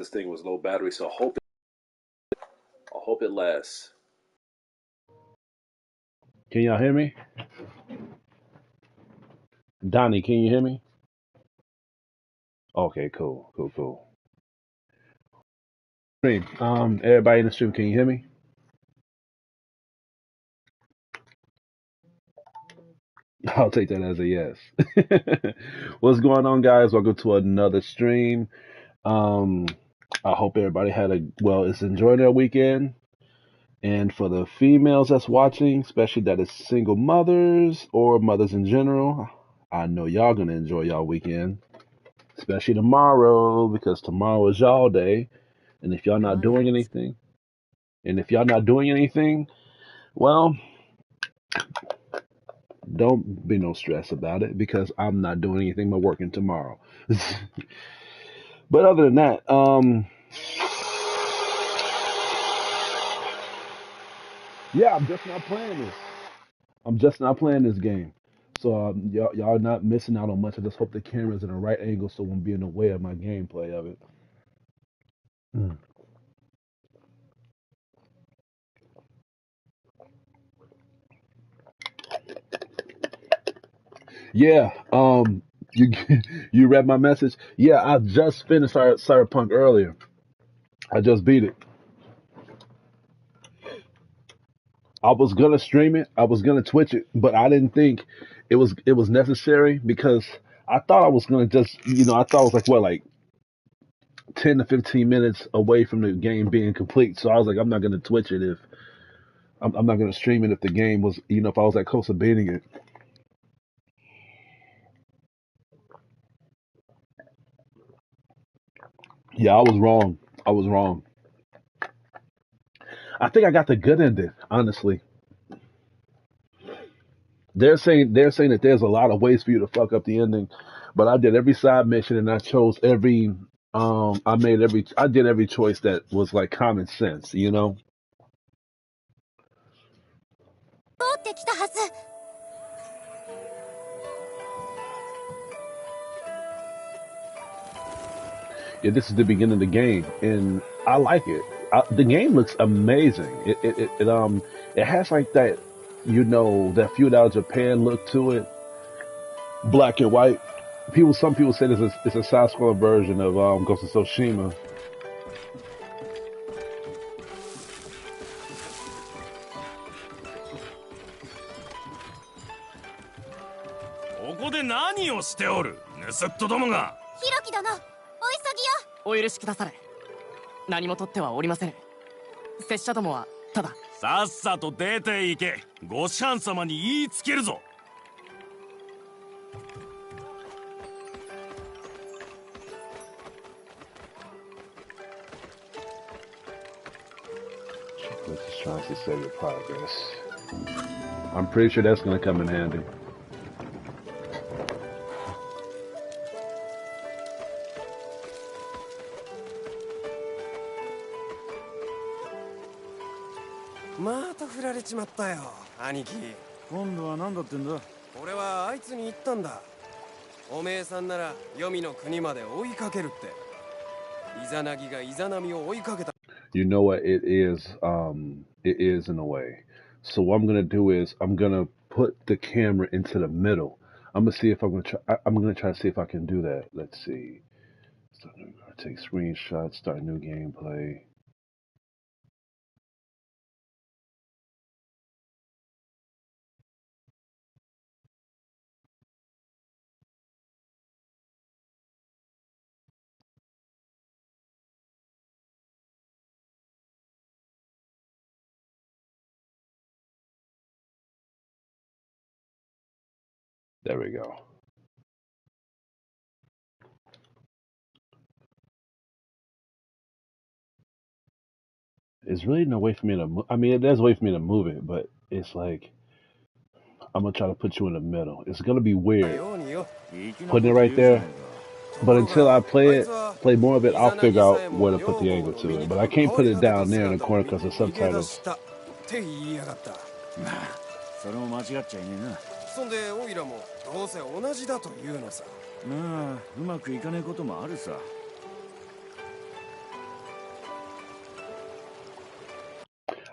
this thing was low battery, so I hope it lasts. Can y'all hear me? Donnie, can you hear me? Okay, cool. Stream. Everybody in the stream, can you hear me? I'll take that as a yes. What's going on, guys? Welcome to another stream. Um, I hope everybody is enjoying their weekend. And for the females that's watching, especially that is single mothers or mothers in general, I know y'all gonna enjoy y'all weekend, especially tomorrow because tomorrow is y'all day. And if y'all not doing anything, well, don't be no stress about it because I'm not doing anything but working tomorrow. But other than that, yeah, I'm just not playing this. I'm just not playing this game. So y'all not missing out on much. I just hope the camera's in the right angle so it won't be in the way of my gameplay of it. Mm. Yeah, you you read my message? Yeah, I just finished Cyberpunk earlier. I just beat it. I was gonna stream it. I was gonna Twitch it, but I didn't think it was necessary because I thought I was gonna I thought it was like what, like 10 to 15 minutes away from the game being complete. So I was like, I'm not gonna Twitch it if I'm not gonna stream it if the game was, if I was that close to beating it. Yeah, I was wrong. I was wrong. I think I got the good ending, honestly. They're saying that there's a lot of ways for you to fuck up the ending, but I did every side mission and I chose every I did every choice that was like common sense, you know? Yeah, this is the beginning of the game and I like it. The game looks amazing. It has like that, that feudal Japan look to it, black and white. Some people say it's a side-scrolling version of Ghost of Tsushima. ここで何をしておる、盗っ人どもが。ひろき殿、お急ぎよ。お許しくだされ。何も取ってはおりません。拙者どもはただ。さっさと出て行け。ご師範様に言いつけるぞ。Let's just try to save your progress. I'm pretty sure that's going to come in handy. You know what it is? It is in a way. So what I'm gonna do is I'm gonna put the camera into the middle. I'm gonna see if I'm gonna try. I'm gonna try to see if I can do that. Let's see. Take screenshots. Start new gameplay. There we go. It's really no way for me to. I mean, there's a way for me to move it, but it's like I'm gonna try to put you in the middle. It's gonna be weird putting it right there. But until I play more of it, I'll figure out where to put the angle to it. But I can't put it down there in the corner because of subtitles. それも間違っちゃいねえな。そんでオイラもどうせ同じだというのさ。まあうまくいかねえこともあるさ。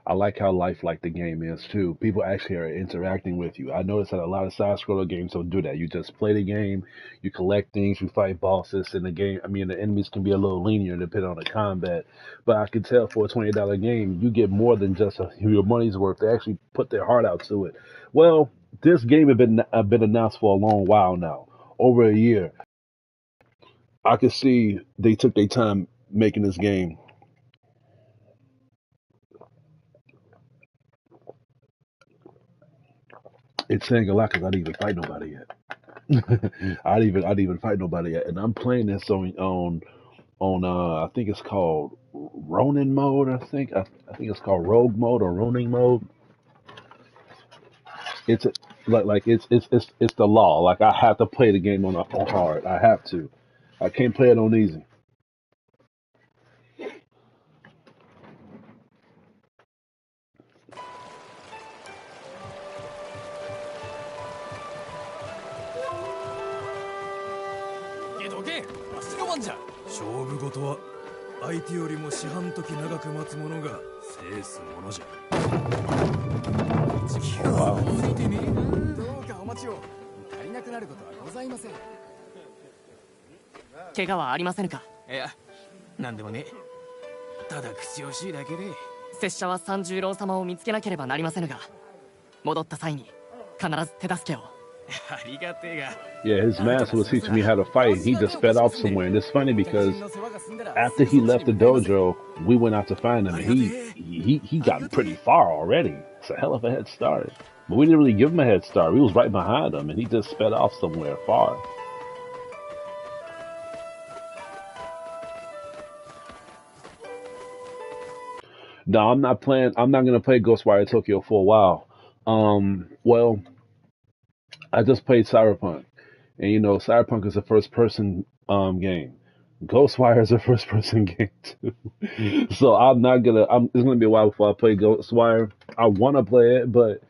I like how lifelike the game is too. People actually are interacting with you. I noticed that a lot of side scroller games don't do that. You just play the game, you collect things, you fight bosses in the game. I mean, the enemies can be a little lenient depending on the combat, but I can tell for a $20 game, you get more than just your money's worth. They actually put their heart out to it. Well, this game had been announced for a long while now, over a year. I could see they took their time making this game. It's saying a lot because I didn't even fight nobody yet. I didn't even fight nobody yet, and I'm playing this on I think it's called Ronin mode. I think it's called Rogue mode or Ronin mode. It's it's the law. Like I have to play the game on hard. I have to. I can't play it on easy. どけ、わしの番じゃ。勝負事は相手よりも四半時長く待つ者が制すものじゃ。地球は動いてねえな。どうかお待ちを。足りなくなることはございません。怪我はありませんか？いや、なんでもね。ただ口惜しいだけで。拙者は三十郎様を見つけなければなりませんが、戻った際に必ず手助けを。Yeah, his master was teaching me how to fight. He just sped off somewhere, and it's funny because after he left the dojo, we went out to find him, and he got pretty far already. It's a hell of a head start. But we didn't really give him a head start. We was right behind him, and he just sped off somewhere far. No, I'm not playing. I'm not gonna play Ghostwire Tokyo for a while. Well, I just played Cyberpunk, and you know, Cyberpunk is a first-person game. Ghostwire is a first-person game too. So I'm not gonna. It's gonna be a while before I play Ghostwire. I want to play it, but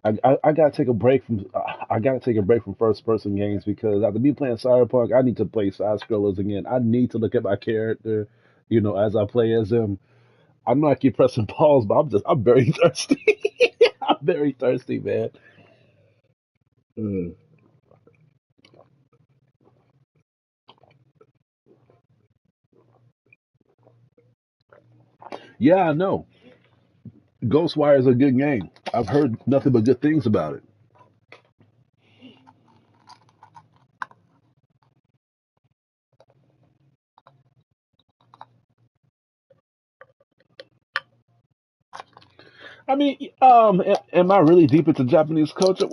I gotta take a break from. I gotta take a break from first-person games because after me playing Cyberpunk, I need to play side scrollers again. I need to look at my character, you know, as I play as him. I'm not keep pressing pause, but I'm very thirsty. I'm very thirsty, man. Mm. Yeah, I know. Ghostwire is a good game. I've heard nothing but good things about it. I mean, am I really deep into Japanese culture?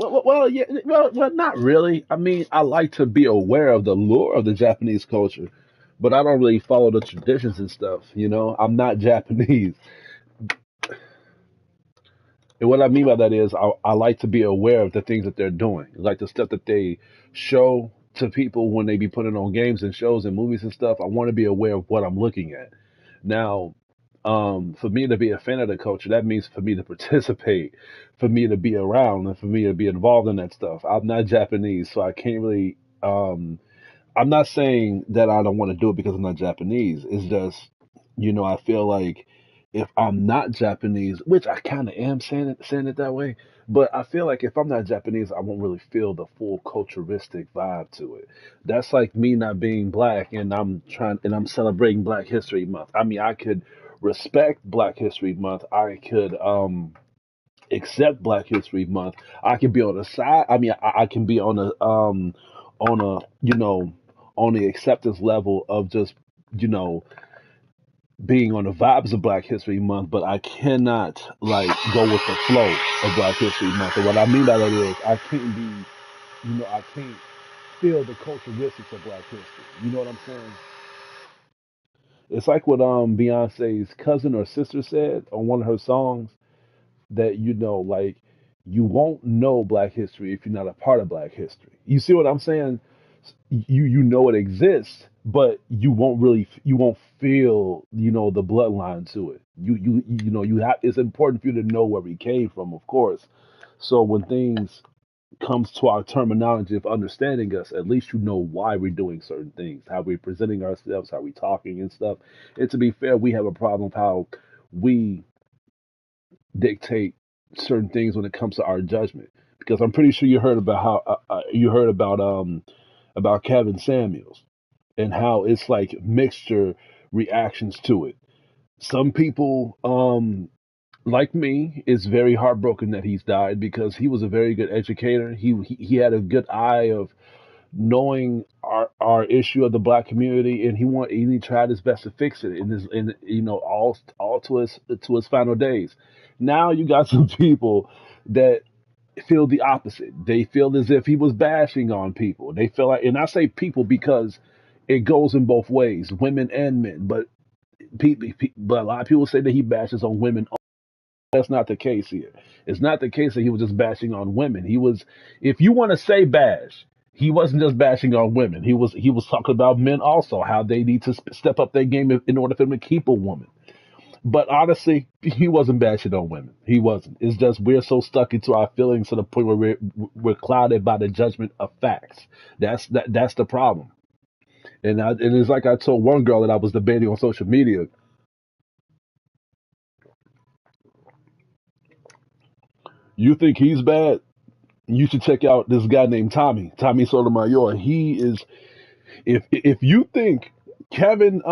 Yeah, not really. I mean, I like to be aware of the lore of the Japanese culture, but I don't really follow the traditions and stuff. You know, I'm not Japanese. And what I mean by that is I like to be aware of the things that they're doing, like the stuff that they show to people when they be putting on games and shows and movies and stuff. I want to be aware of what I'm looking at. Now, for me to be a fan of the culture, that means for me to participate, for me to be around, and for me to be involved in that stuff. I'm not Japanese, so I can't really. I'm not saying that I don't want to do it because I'm not Japanese. It's just, you know, I feel like if I'm not Japanese, which I kind of am saying it that way, but I feel like if I'm not Japanese, I won't really feel the full culturistic vibe to it. That's like me not being black and I'm celebrating Black History Month. I mean, I could respect Black History Month. I could accept Black History Month. I can be on the side. I mean, I can be on a you know on the acceptance level of just you know being on the vibes of Black History Month, but I cannot like go with the flow of Black History Month. And what I mean by that is I can't be, I can't feel the characteristics of Black history. You know what I'm saying? It's like what Beyonce's cousin or sister said on one of her songs that like you won't know Black history if you're not a part of Black history. You see what I'm saying? You know it exists, but you won't feel the bloodline to it. You have it's important for you to know where we came from, of course. So when things comes to our terminology of understanding us, at least you know why we're doing certain things, how we're presenting ourselves, how we're talking and stuff. And to be fair, we have a problem with how we dictate certain things when it comes to our judgment. Because I'm pretty sure you heard about how you heard about Kevin Samuels and how it's like mixture reactions to it. Some people, like me, is very heartbroken that he's died because he was a very good educator. He had a good eye of knowing our issue of the black community, and he tried his best to fix it in all to his final days. Now you got some people that feel the opposite. They feel as if he was bashing on people. They feel like, and I say people because it goes in both ways, women and men. But a lot of people say that he bashes on women. That's not the case here. It's not the case that he was just bashing on women. He was, if you want to say bash, he wasn't just bashing on women. He was talking about men also, how they need to step up their game in order for them to keep a woman. But honestly, he wasn't bashing on women. He wasn't. It's just we're so stuck into our feelings to the point where we're clouded by the judgment of facts. That's the problem. And it's like I told one girl that I was debating on social media. You think he's bad? You should check out this guy named Tommy Sotomayor. He is, if you think Kevin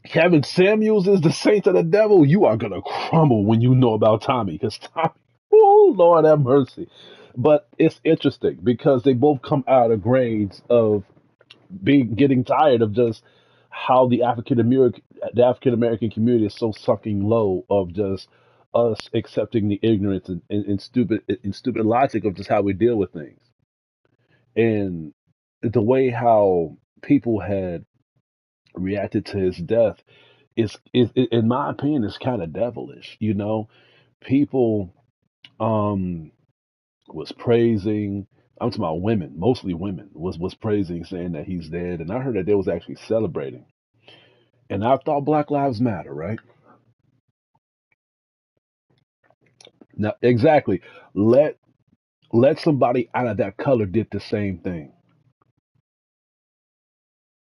Kevin Samuels is the saint of the devil, you are gonna crumble when you know about Tommy, because Tommy, oh Lord have mercy. But it's interesting because they both come out of grades of getting tired of just how the African American community is so sucking low of just us accepting the ignorance and stupid logic of just how we deal with things, and the way how people had reacted to his death is in my opinion is kind of devilish. People um was praising, I'm talking about women, mostly women, was praising, saying that he's dead, and I heard that they was actually celebrating. And I thought Black Lives Matter, right? Now, exactly. Let let somebody out of that color did the same thing.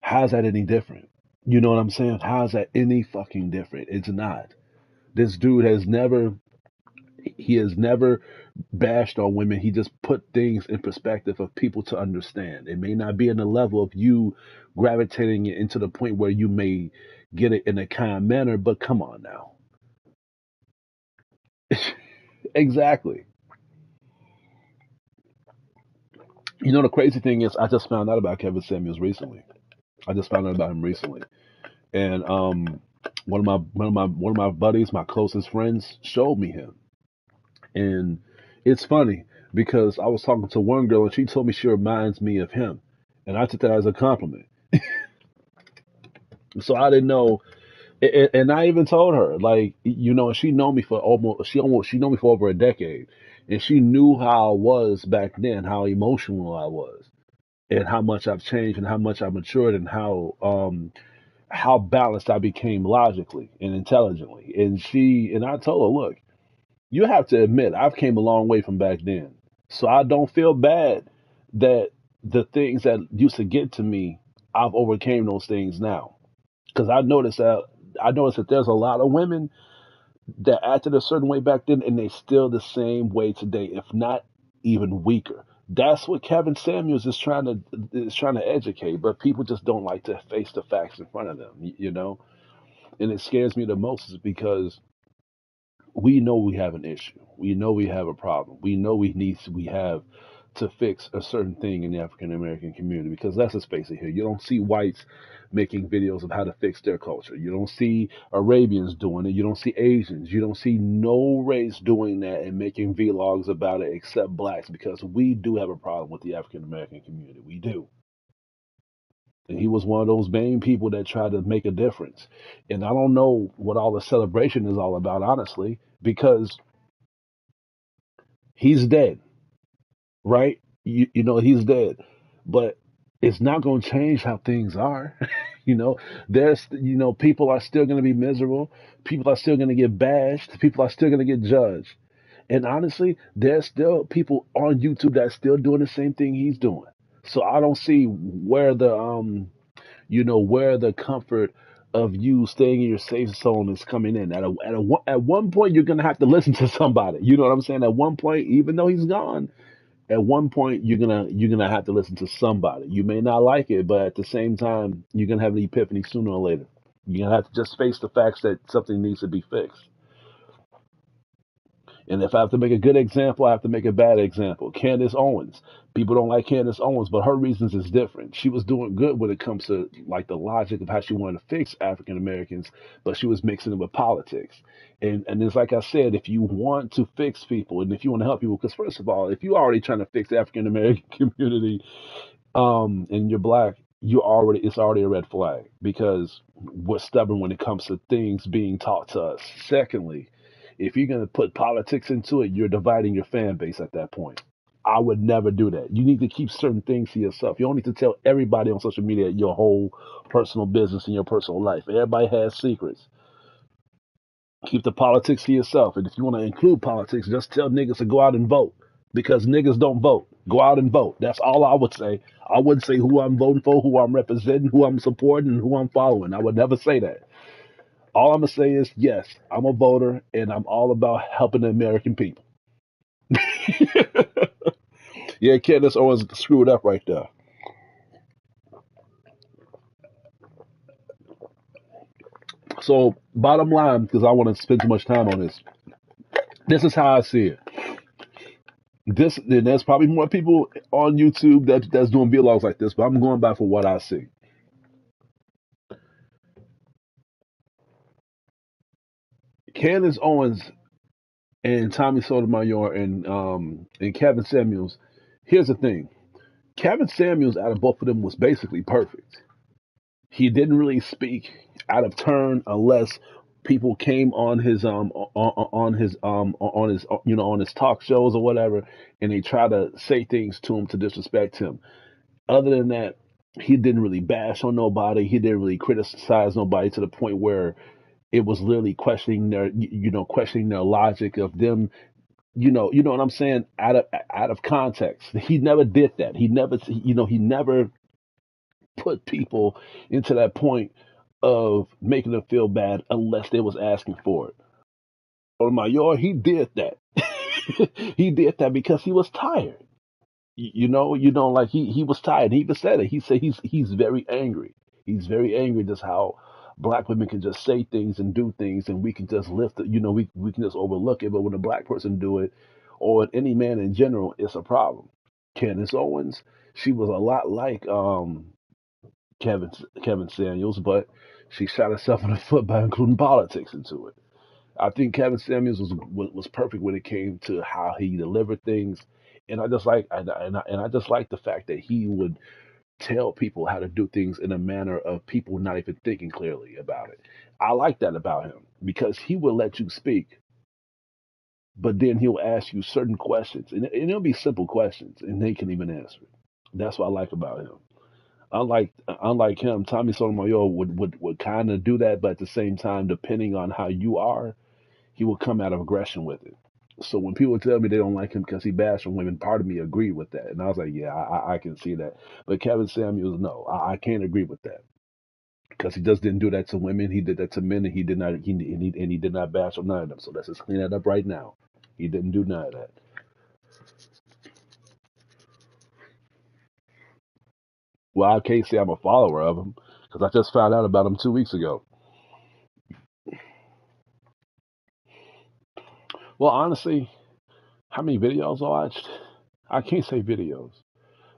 How's that any different? You know what I'm saying? How's that any fucking different? It's not. This dude has never bashed on women. He just put things in perspective of people to understand. It may not be in the level of you gravitating it into the point where you may get it in a kind manner, but come on now. Exactly. The crazy thing is, I just found out about Kevin Samuels recently. I just found out about him recently, and one of my buddies, my closest friends, showed me him, and it's funny because I was talking to one girl and she told me she reminds me of him, and I took that as a compliment. So I didn't know, and I even told her, like, she know me for she know me for over a decade, and she knew how I was back then, how emotional I was, and how much I've changed, and how much I've matured, and how balanced I became logically and intelligently. And I told her, look, you have to admit I've came a long way from back then, so I don't feel bad that the things that used to get to me, I've overcame those things now. Because I noticed that there's a lot of women that acted a certain way back then, and they still the same way today, if not even weaker. That's what Kevin Samuels is trying to educate, but people just don't like to face the facts in front of them, And it scares me the most is because we know we have an issue. We know we have a problem. We have to fix a certain thing in the African American community, because let's just face it here. You don't see whites making videos of how to fix their culture. You don't see Arabians doing it. You don't see Asians. You don't see no race doing that and making vlogs about it except blacks, because we do have a problem with the African American community. We do. And he was one of those main people that tried to make a difference. And I don't know what all the celebration is all about, honestly, because he's dead, right? He's dead, but it's not going to change how things are. People are still going to be miserable. People are still going to get bashed. People are still going to get judged. And honestly, there's still people on YouTube that's still doing the same thing he's doing. So I don't see where the comfort of you staying in your safe zone is coming in. At one point, you're gonna have to listen to somebody. You know what I'm saying? At one point, even though he's gone, at one point you're gonna have to listen to somebody. You may not like it, but at the same time, you're gonna have an epiphany sooner or later. You're gonna have to just face the facts that something needs to be fixed. And if I have to make a good example, I have to make a bad example. Candace Owens. People don't like Candace Owens, but her reasons is different. She was doing good when it comes to like the logic of how she wanted to fix African Americans, but she was mixing it with politics. And it's like I said, if you want to fix people and if you want to help people, because first of all, if you're already trying to fix the African American community, and you're black, it's already a red flag because we're stubborn when it comes to things being taught to us. Secondly, if you're gonna put politics into it, you're dividing your fan base at that point. I would never do that. You need to keep certain things to yourself. You don't need to tell everybody on social media your whole personal business and your personal life. Everybody has secrets. Keep the politics to yourself. And if you want to include politics, just tell niggas to go out and vote. Because niggas don't vote. Go out and vote. That's all I would say. I wouldn't say who I'm voting for, who I'm representing, who I'm supporting, and who I'm following. I would never say that. All I'm going to say is, yes, I'm a voter, and I'm all about helping the American people. Yeah, Candace Owens screwed up right there. So, bottom line, because I want to spend too much time on this, this is how I see it. There's probably more people on YouTube that's doing vlogs like this, but I'm going by for what I see. Candace Owens and Tommy Sotomayor and Kevin Samuels. Here's the thing: Kevin Samuels, out of both of them, was basically perfect. He didn't really speak out of turn unless people came on his on his talk shows or whatever, and they try to say things to him to disrespect him. Other than that, he didn't really bash on nobody. He didn't really criticize nobody to the point where it was literally questioning their logic of them. You know what I'm saying? Out of context. He never did that. He never put people into that point of making them feel bad unless they was asking for it. Or my yard, he did that. He did that because he was tired. Like he was tired. He even said it. He said he's very angry. He's very angry just how black women can just say things and do things and we can just lift it, we can just overlook it. But when a black person do it, or any man in general, it's a problem. Candace Owens, she was a lot like Kevin Kevin Samuels, but she shot herself in the foot by including politics into it. I think Kevin Samuels was perfect when it came to how he delivered things, and I just like the fact that he would tell people how to do things in a manner of people not even thinking clearly about it. I like that about him because he will let you speak, but then he'll ask you certain questions, and it'll be simple questions, and they can even answer it. That's what I like about him. Unlike him, Tommy Sotomayor would kind of do that, but at the same time, depending on how you are, he will come out of aggression with it. So when people tell me they don't like him because he bashed on women, part of me agreed with that, and I was like, yeah, I can see that. But Kevin Samuels, no, I can't agree with that because he just didn't do that to women. He did that to men, and he did not bash on none of them. So let's just clean that up right now. He didn't do none of that. Well, I can't say I'm a follower of him because I just found out about him 2 weeks ago. Well, honestly, how many videos I watched? I can't say videos,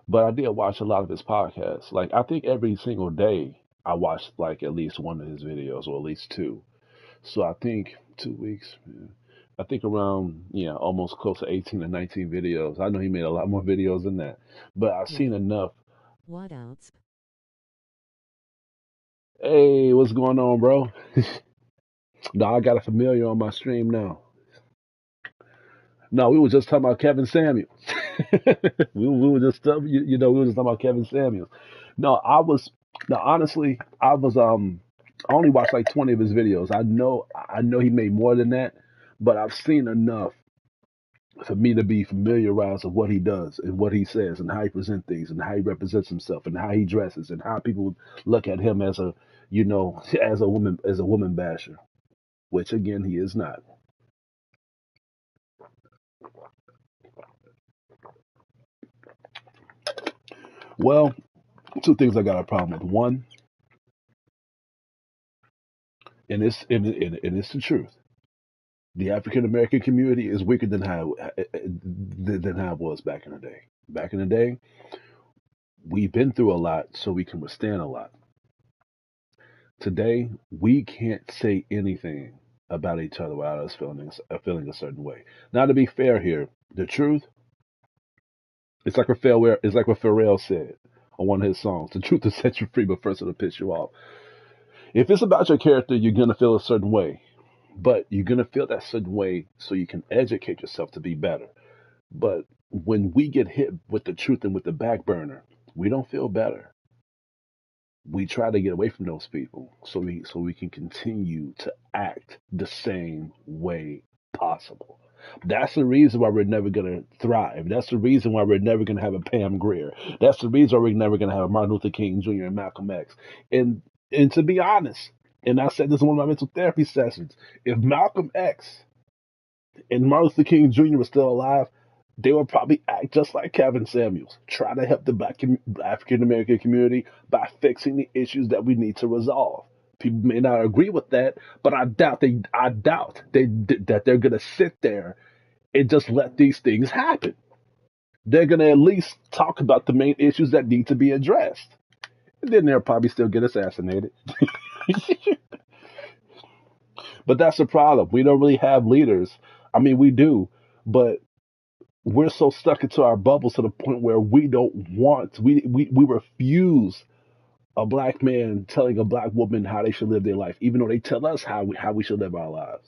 but I did watch a lot of his podcasts. Like I think every single day I watched like at least one of his videos or at least two. So I think 2 weeks. Yeah. I think around almost close to 18 or 19 videos. I know he made a lot more videos than that, but I've seen enough. What else? Hey, what's going on, bro? No, I got a familiar on my stream now. No, we were just talking about Kevin Samuels. We were just we were just talking about Kevin Samuels. No, honestly, I only watched like 20 of his videos. I know he made more than that, but I've seen enough for me to be familiarized with what he does and what he says and how he presents things and how he represents himself and how he dresses and how people look at him as you know, as a woman basher, which again he is not. Well, two things I got a problem with. One, and it's the truth. The African American community is weaker than how it was back in the day. Back in the day, we've been through a lot, so we can withstand a lot. Today, we can't say anything about each other without us feeling a certain way. Now, to be fair here, the truth, it's like what Pharrell said on one of his songs. The truth will set you free, but first it'll piss you off. If it's about your character, you're gonna feel a certain way, but you're gonna feel that certain way so you can educate yourself to be better. But when we get hit with the truth and with the back burner, we don't feel better. We try to get away from those people so we can continue to act the same way possible. That's the reason why we're never gonna thrive. That's the reason why we're never gonna have a Pam Grier. That's the reason why we're never gonna have a Martin Luther King Jr. and Malcolm X. And and to be honest, and I said this in one of my mental therapy sessions, if Malcolm X and Martin Luther King Jr. was still alive, they would probably act just like Kevin Samuels, try to help the African American community by fixing the issues that we need to resolve. People may not agree with that, but I doubt that they're gonna sit there and just let these things happen. They're gonna at least talk about the main issues that need to be addressed. And then they'll probably still get assassinated. But that's the problem. We don't really have leaders. I mean, we do, but we're so stuck into our bubbles to the point where we don't want we refuse a black man telling a black woman how they should live their life, even though they tell us how we should live our lives.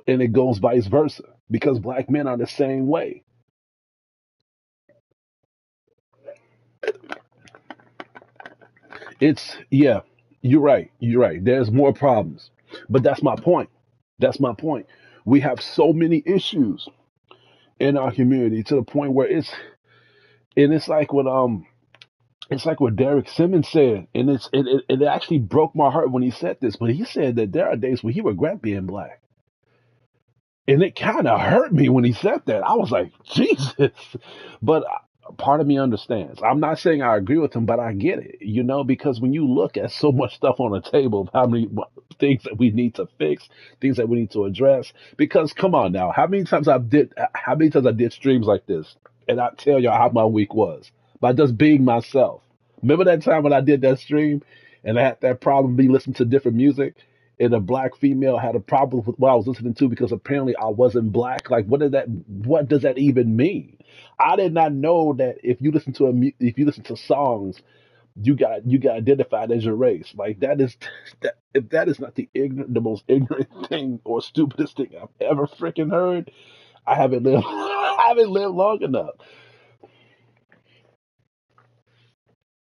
And it goes vice versa because black men are the same way. It's yeah, you're right. There's more problems, but that's my point. That's my point. We have so many issues in our community to the point where it's like what Derek Simmons said, and it actually broke my heart when he said this. But he said that there are days when he regret being black, and it kind of hurt me when he said that. I was like, Jesus, but part of me understands. I'm not saying I agree with him, but I get it, because when you look at so much stuff on the table of how many things that we need to fix, things that we need to address, because come on now, how many times I did streams like this, and I tell y'all how my week was by just being myself. Remember that time when I did that stream and I had that problem me listening to different music? And a black female had a problem with what I was listening to because apparently I wasn't black. Like, what does that even mean? I did not know that if you listen to songs, you got identified as your race. Like that if that is not the most ignorant thing or stupidest thing I've ever freaking heard, I haven't lived I haven't lived long enough.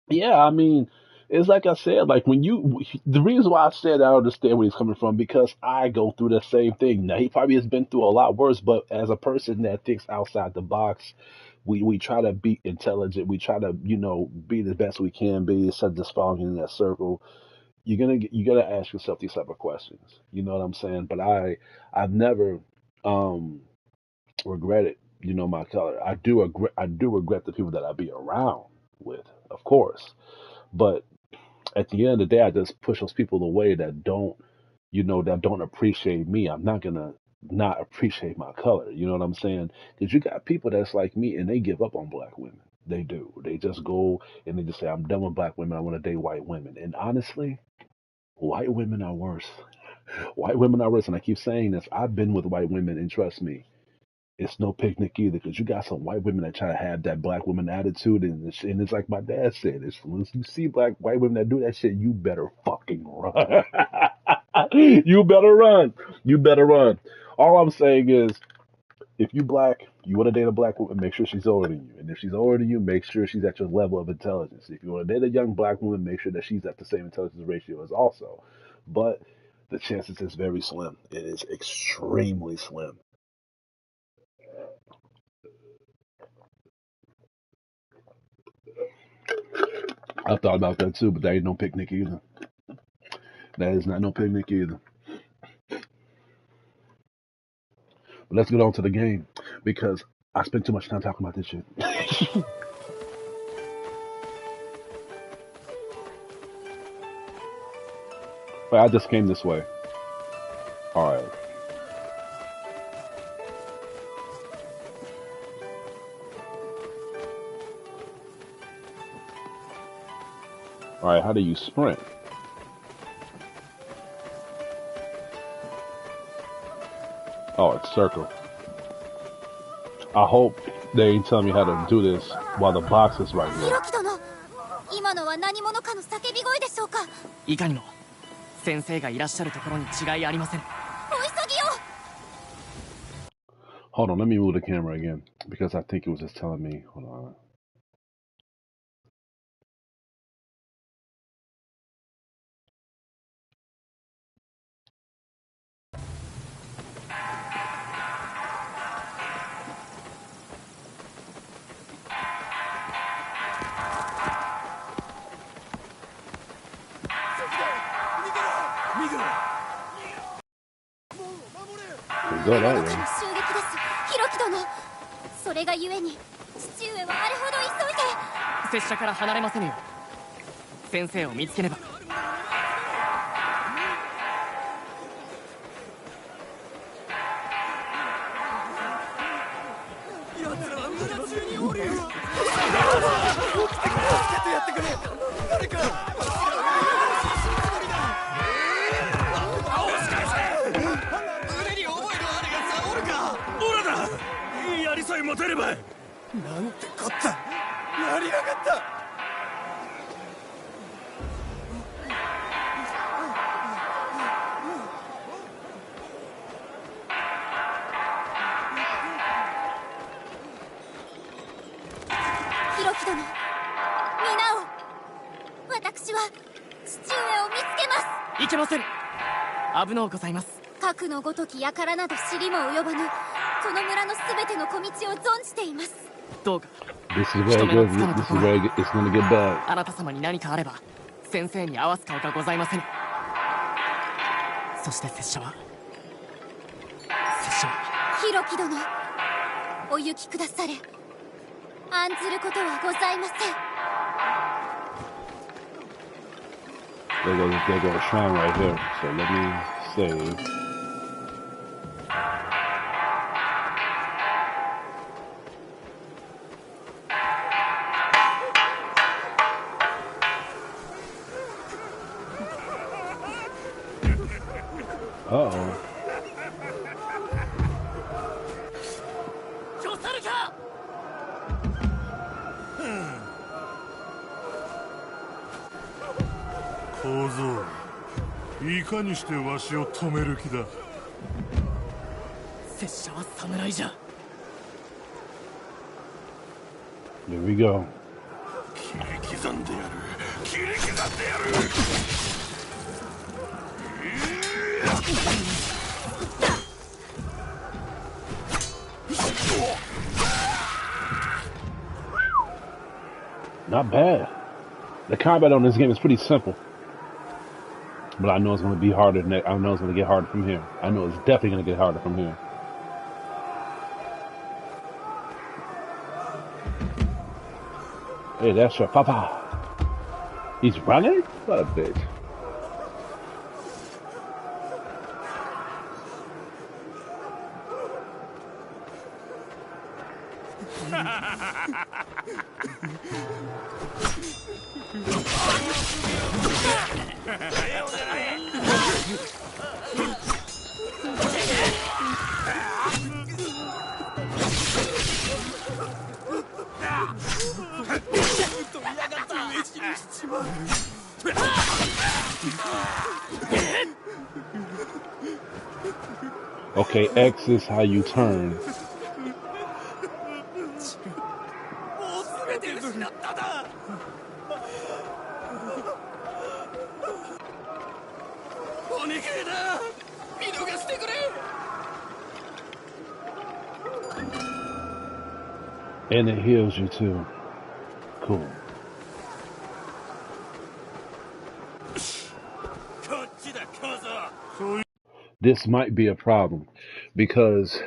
Yeah, I mean, it's like I said, like the reason why I said I understand where he's coming from because I go through the same thing. Now he probably has been through a lot worse, but as a person that thinks outside the box, we try to be intelligent. We try to be the best we can be instead of just falling in that circle. You gotta ask yourself these type of questions. You know what I'm saying? But I've never um regretted my color. I do regret the people that I be around with, of course. But at the end of the day, I just push those people away that don't appreciate me. I'm not gonna not appreciate my color. You know what I'm saying? Because you got people that's like me and they give up on black women. They do. They just go and they just say, "I'm done with black women. I want to date white women." And honestly, white women are worse. White women are worse. And I keep saying this. I've been with white women, and trust me, it's no picnic either because you got some white women that try to have that black woman attitude, and it's like my dad said, as soon as you see black white women that do that shit, you better fucking run. You better run. You better run. All I'm saying is, if you black, you want to date a black woman, make sure she's older than you, and if she's older than you, make sure she's at your level of intelligence. If you want to date a young black woman, make sure that she's at the same intelligence ratio as also. But the chances is very slim. It is extremely slim. I thought about that too, but that ain't no picnic either. That is not no picnic either. But let's get on to the game because I spent too much time talking about this shit. But I just came this way. Alright. Alright, how do you sprint? Oh, it's circle. I hope they ain't telling me how to do this while the box is right here. 今のは何者かの叫び声でしょうか。いかにも先生がいらっしゃるところに違いありません。お急ぎを。 Hold on, let me move the camera again because I think it was just telling me. Hold on. Go that way. 襲撃です。ヒロキ殿。それがゆえに父上はあれほど急いで。拙者から離れませぬよ。先生を見つけねば。奴らは村中におる。起きてくれ、助けてやってくれ。誰か。持てればなんてこったやりやがったヒロキ殿、皆を私は父上を見つけます。いけません。危のうございます。核のごとき輩など知りも及ばぬこの村のすべての小道を存じています。どうか。This is where it's gonna get bad. あなた様に何かあれば先生に合わす顔がございません。そして拙者はヒロキ殿、お行きくだされ。案ずることはございません。 There goes a shrine right here. So let me save. Uh-oh. 小僧、いかにしてわしを止める気だ。拙者は侍じゃ。 Here we go. 切り刻んでやる。切り刻んでやる。Not bad. The combat on this game is pretty simple. But I know it's going to be harder than that. I know it's going to get harder from here. I know it's definitely going to get harder from here. Hey, that's your papa. He's running? What a bitch. Okay, X is how you turn. And it heals you too. Cool. this might be a problem because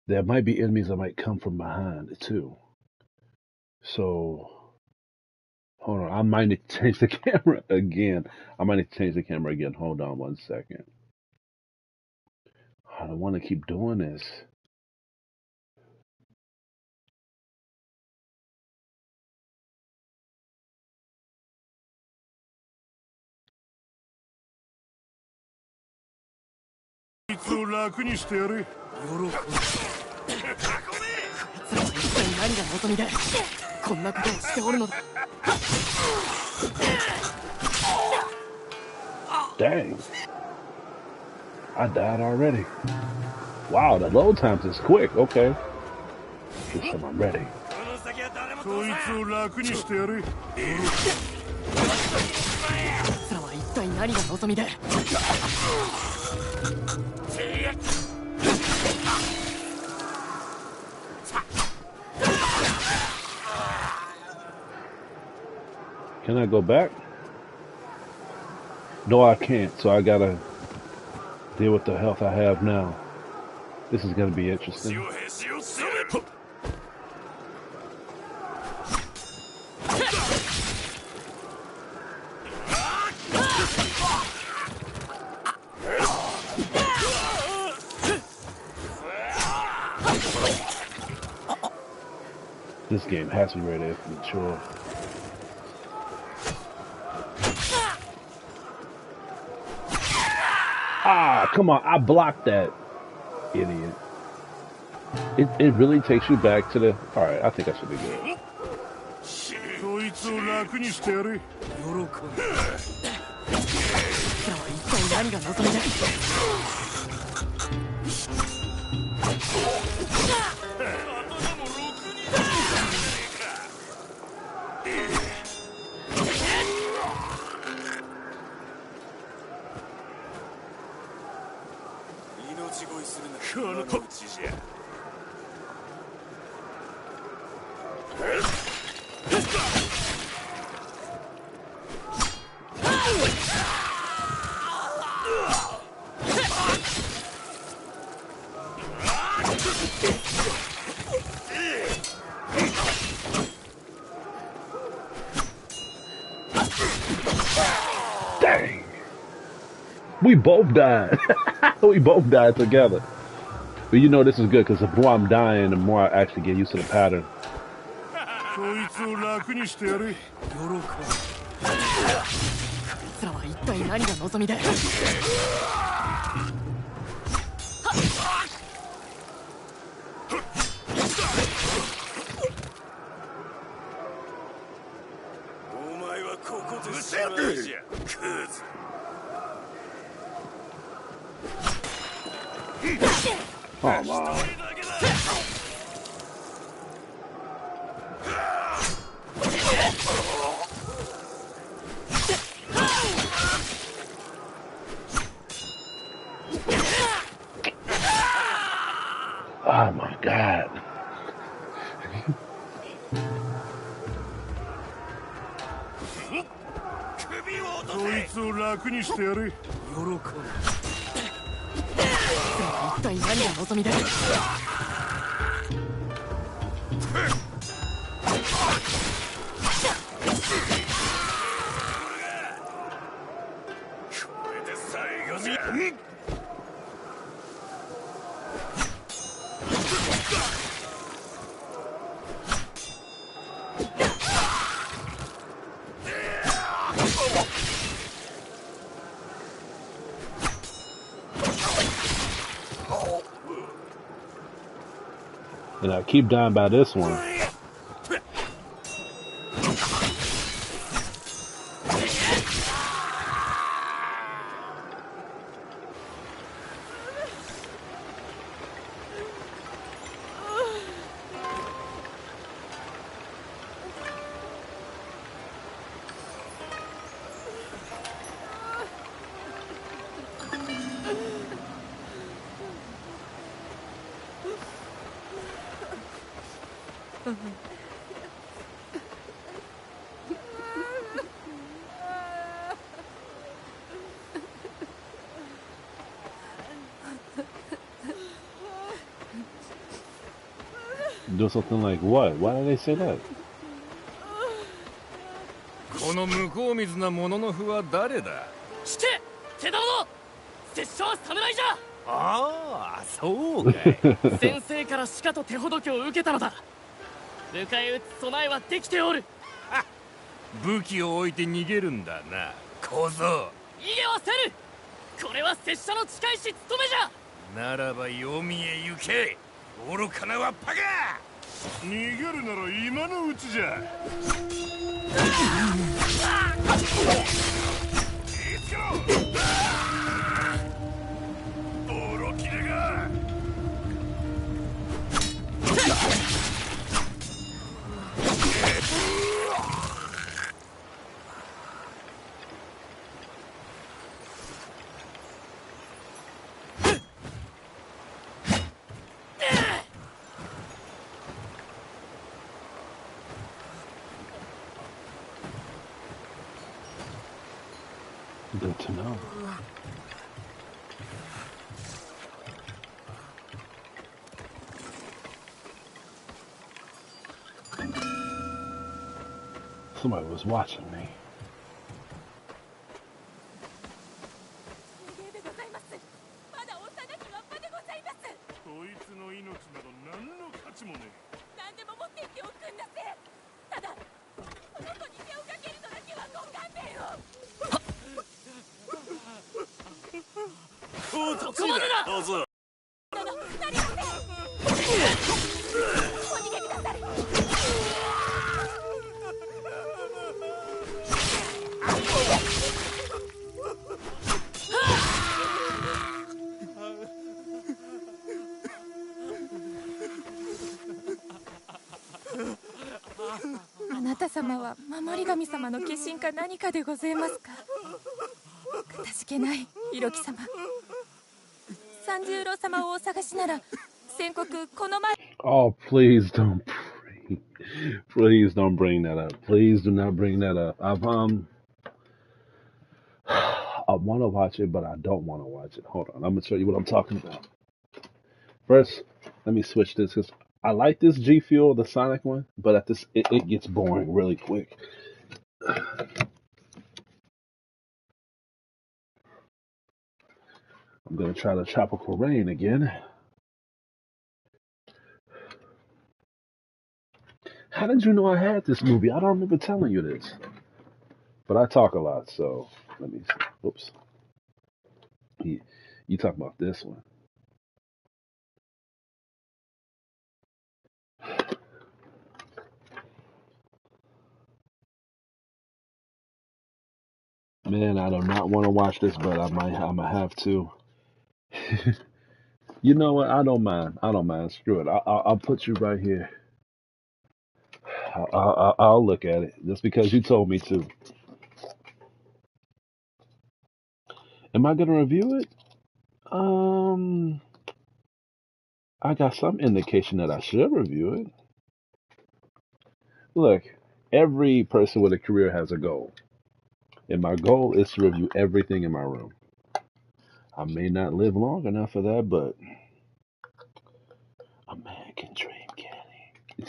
there might be enemies that might come from behind too. So hold on, I might need to change the camera again. I might need to change the camera again. Hold on 1 second. I don't want to keep doing this. Dang. I died already. Wow, the load times is quick. Okay. Get some, I'm ready. Can I go back? No, I can't. So I gotta deal with the health I have now. This is gonna be interesting. This game has to be ready for mature. Ah, come on, I blocked that. Idiot. It really takes you back to the... Alright, I think I should be good. Dang. We both died. We both died together. But you know this is good because the more I'm dying, the more I actually get used to the pattern. Oh, wow. Oh my God. And I keep dying by this one. Do something like what? Why did they say that? この向こう水なもののふは誰だ？聞け手玉の拙者は侍じゃ。ああ、そうかい。先生からしかと手ほどきを受けたのだ。迎え撃つ備えはできておる。武器を置いて逃げるんだな、小僧。逃げはせる。これは拙者の近いし務めじゃ。ならば読みへ行け、愚かなわっぱが。逃げるなら今のうちじゃ。ボロキレが。Good to know. Somebody was watching me. まだ幼きわっぱでございます。こいつの命など何の価値もねえ。何でも持っていっておくんなせ。ただこの子に手をかけるのだけはご勘弁を。そこまでだ。どうぞ。なりません。お逃げください。あなた様は守り神様の化身か何かでございますか。かたじけない色木様。三十郎様をお探しなら先刻この前。 Oh, please don't bring, please don't bring that up. Please do not bring that up. I want to watch it, but I don't want to watch it. Hold on, I'm gonna show you what I'm talking about. First, let me switch this because I like this G Fuel, the Sonic one, but at this it gets boring really quick. I'm gonna try the Tropical Rain again. How did you know I had this movie? I don't remember telling you this. But I talk a lot, so let me see. Oops. You talk about this one. Man, I do not want to watch this, but I'm gonna have to. You know what? I don't mind. Screw it. I'll put you right here. I'll look at it just because you told me to. Am I gonna review it? I got some indication that I should review it. Look, every person with a career has a goal, and my goal is to review everything in my room. I may not live long enough for that, but a man can dream, can he?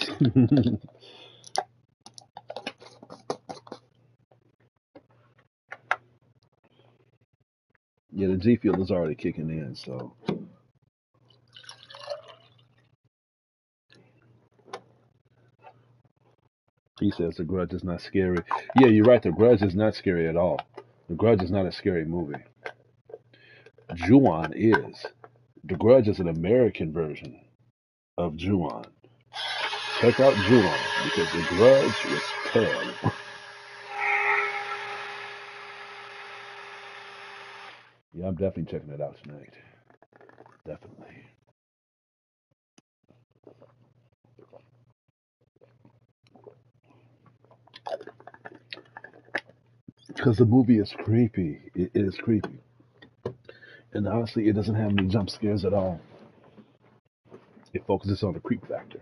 Yeah, the G Fuel is already kicking in, so. He says The Grudge is not scary. Yeah, you're right. The Grudge is not scary at all. The Grudge is not a scary movie. Ju-on is. The Grudge is an American version of Ju-on. Check out Ju-on because The Grudge was terrible. Yeah, I'm definitely checking it out tonight. Definitely. Because the movie is creepy. It is creepy. And honestly, it doesn't have any jump scares at all. It focuses on the creep factor.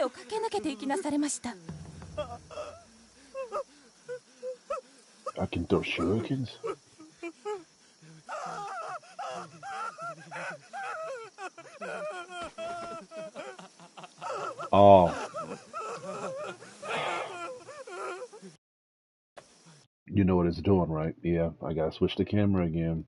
を駆け抜けていきなされました。 I can throw shurikens? Oh, you know what it's doing, right? Yeah, I gotta switch the camera again.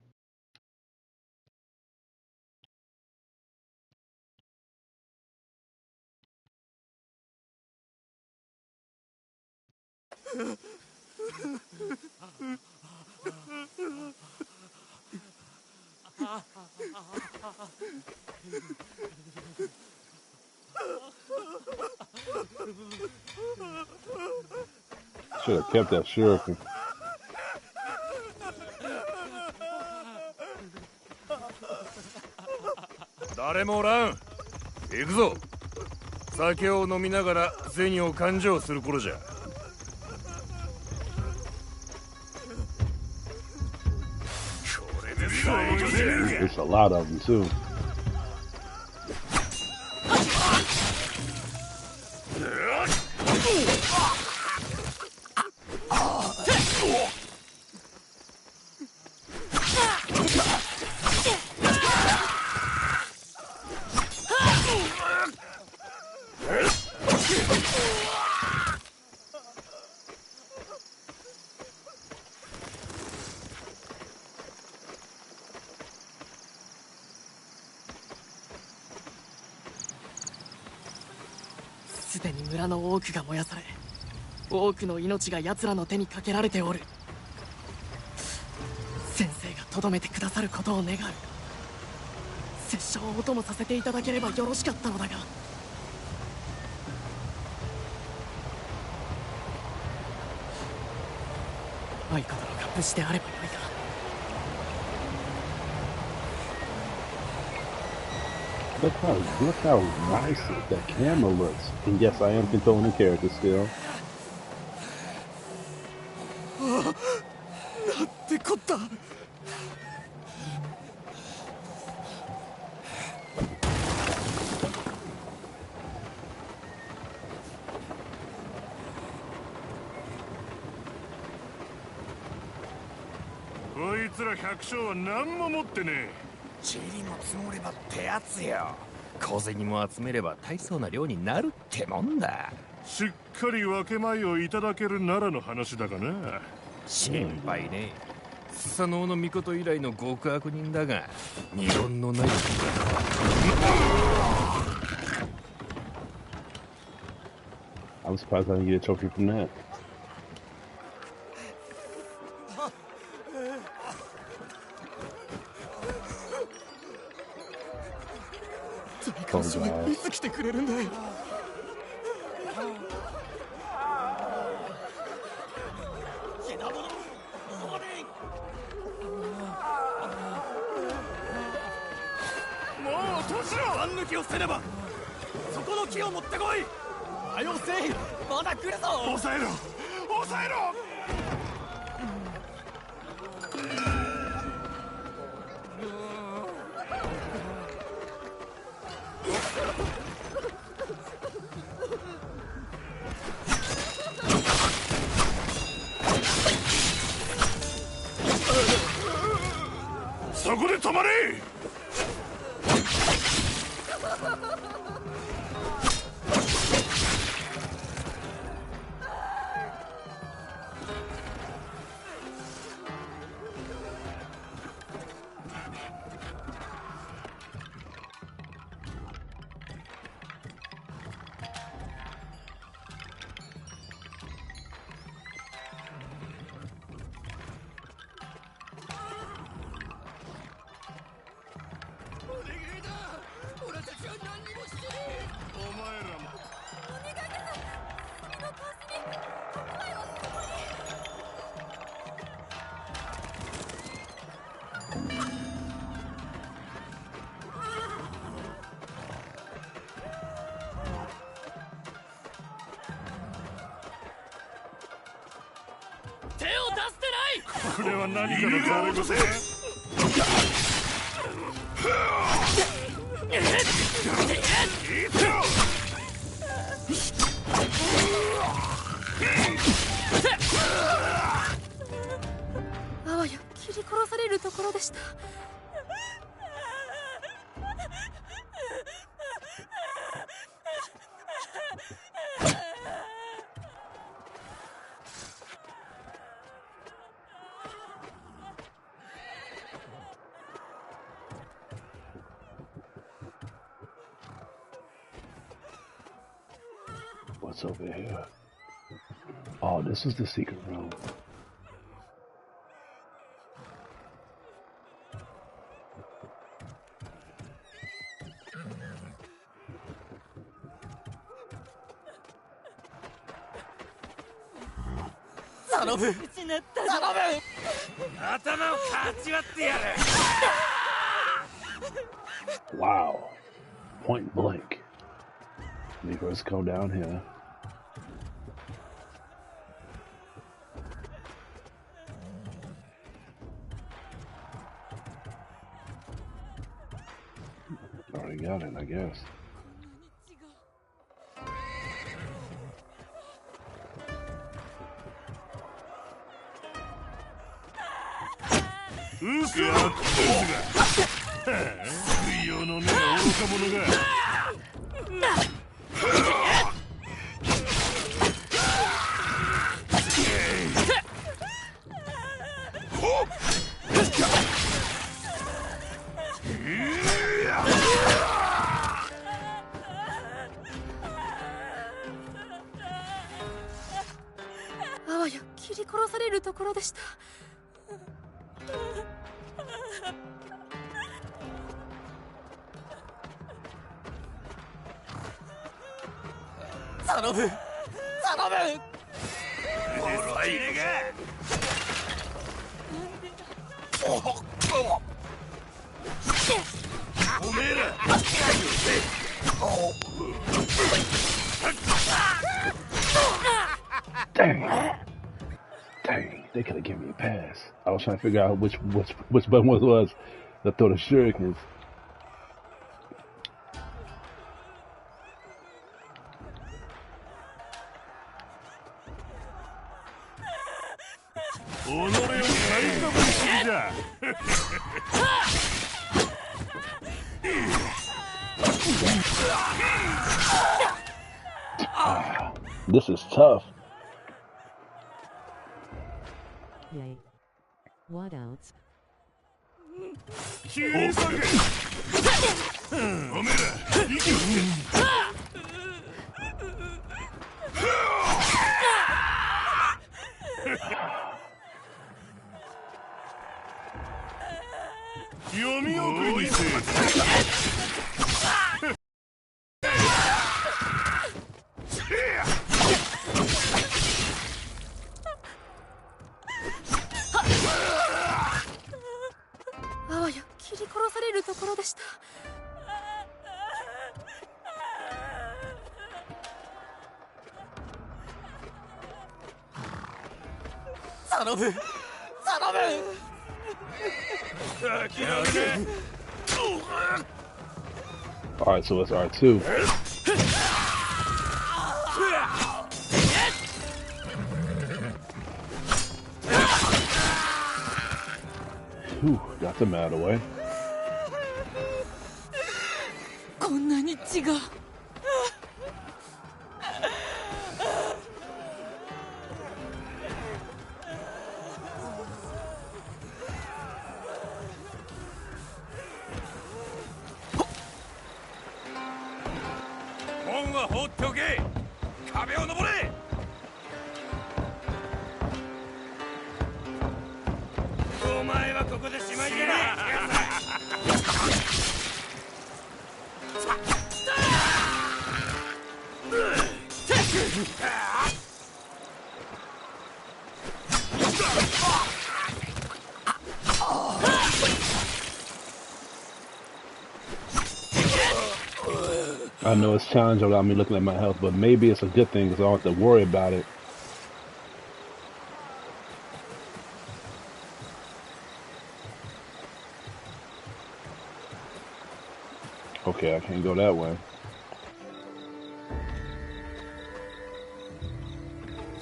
Should have kept that shuriken. 誰もおらん。行くぞ。酒を飲みながら銭を勘定する頃じゃ。It's a lot of them too. It's すでに村の多くが燃やされ、多くの命が奴らの手にかけられておる。先生がとどめてくださることを願う。拙者をお供させていただければよろしかったのだが。相方のが無事であればよいが。Look how nice that camera looks. And yes, I am controlling the character still. なんてこった。こいつら百姓は何も持ってねえ。塵も積もればってやつよ。小銭も集めれば大層な量になるってもんだ。しっかり分け前をいただけるならの話だがな。心配ね。スサノオの御事以来の極悪人だが、二言のない。I'm surprised I didn't get a trophy from that. いつ来てくれるんだよ。もう年を番抜きをせねば。そこの木を持ってこい。はよせい。まだ来るぞ。抑えろ抑えろ。そこで止まれ。これは何かのざれごせ。あわよ切り殺されるところでした。What's over here? Oh, this is the secret room. Wow. Point blank. Let me first go down here. Already got it, I guess.あわや切り殺されるところでした。頼む頼む。おめえら。Dang, they could have given me a pass. I was trying to figure out which button was to throw the shurikens. This is tough. Yay. What else? Yomi送りにせえ。あわや切り殺されるところでした。頼む頼む。Alright, so it's R2. Whew, got them out of the way. こんなに血が。門は放っておけ。壁を登れ。お前はここでしまいじゃねI know it's challenging without me looking at my health, but maybe it's a good thing because I don't have to worry about it. Okay, I can't go that way.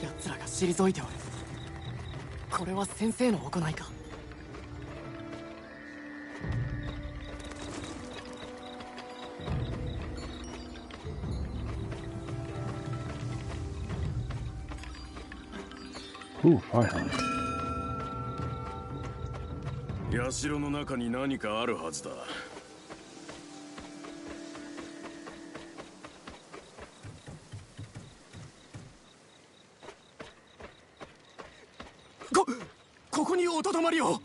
奴らが退いておる。これは先生の行いか。Ooh, finally. 社の中に何かあるはずだ。おとどまりを。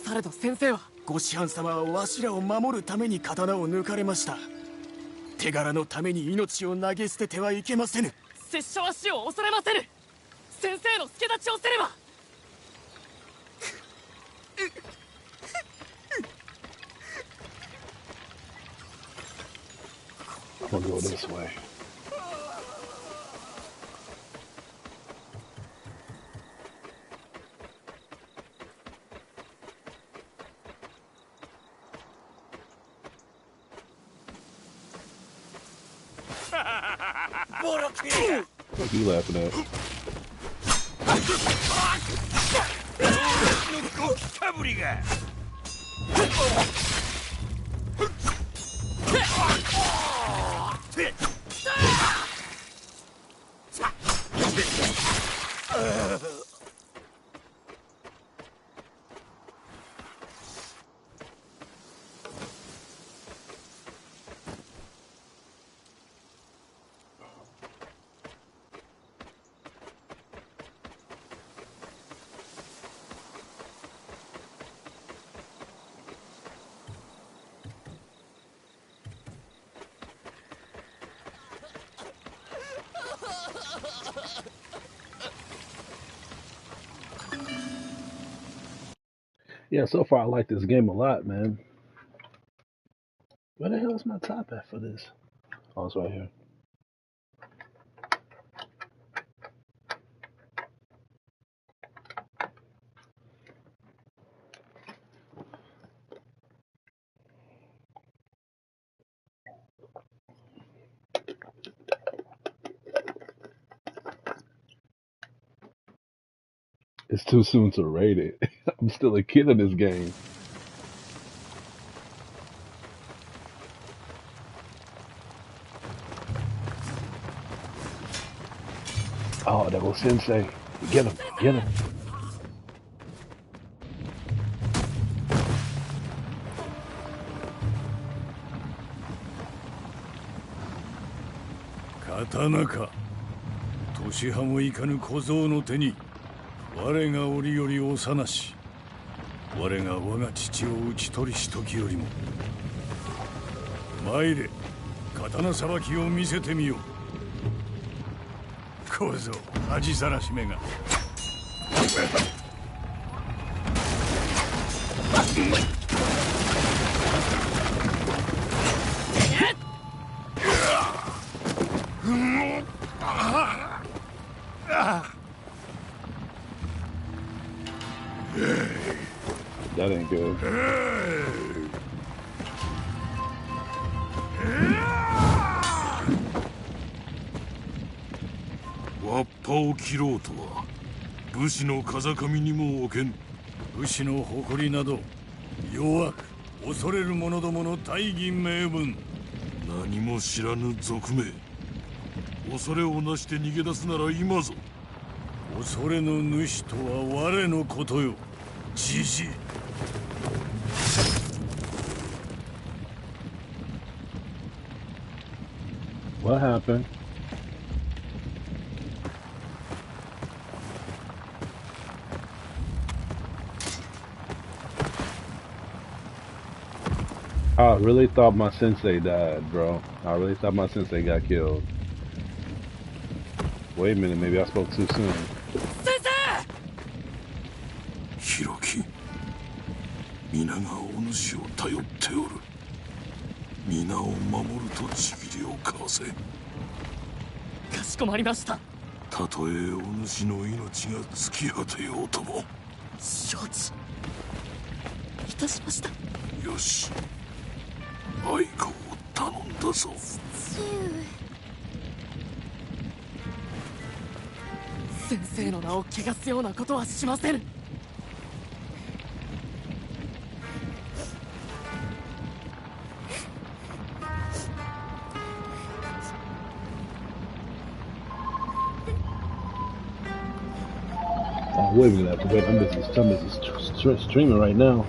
されど先生は。ご師範様はわしらを守るために刀を抜かれました。手柄のために命を投げ捨ててはいけませぬ。拙者は死を恐れませぬ。先生の助太刀をせねば。We'll go this way. What are you laughing at? Yeah, so far I like this game a lot, man. Where the hell is my top at for this? Oh, it's right here. It's too soon to rate it. I'm still a kid in this game. Oh, there goes Sensei. Get him, get him. Katanaか。年派もいかぬ小僧の手に。我が折より幼し、我が我が父を討ち取りし時よりも。参れ、刀さばきを見せてみよう。小僧、恥さらしめが。That ain't good. わっぱを切ろうとは武士の風上にも置けん。武士の誇りなど弱く恐れる者どもの大義名分。何も知らぬ賊名。恐れをなして逃げ出すなら今ぞ。恐れの主とは我のことよ。じじい。What happened? I really thought my sensei died, bro. I really thought my sensei got killed. Wait a minute, maybe I spoke too soon. Hiroki, 皆がお主を頼っておる。皆を守ると契りを交わせ。かしこまりました。たとえお主の命が尽き果てようとも。承知いたしました。よし、愛子を頼んだぞ。先生の名を汚すようなことはしません。Oh, wait a minute, I have to wait. I'm busy streaming right now.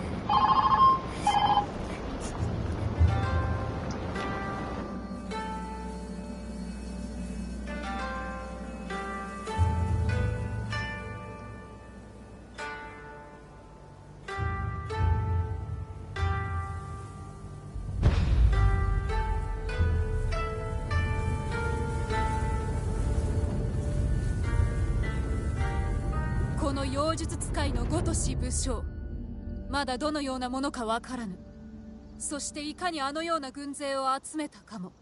この妖術使いのごとし武将、まだどのようなものかわからぬ。そしていかにあのような軍勢を集めたかも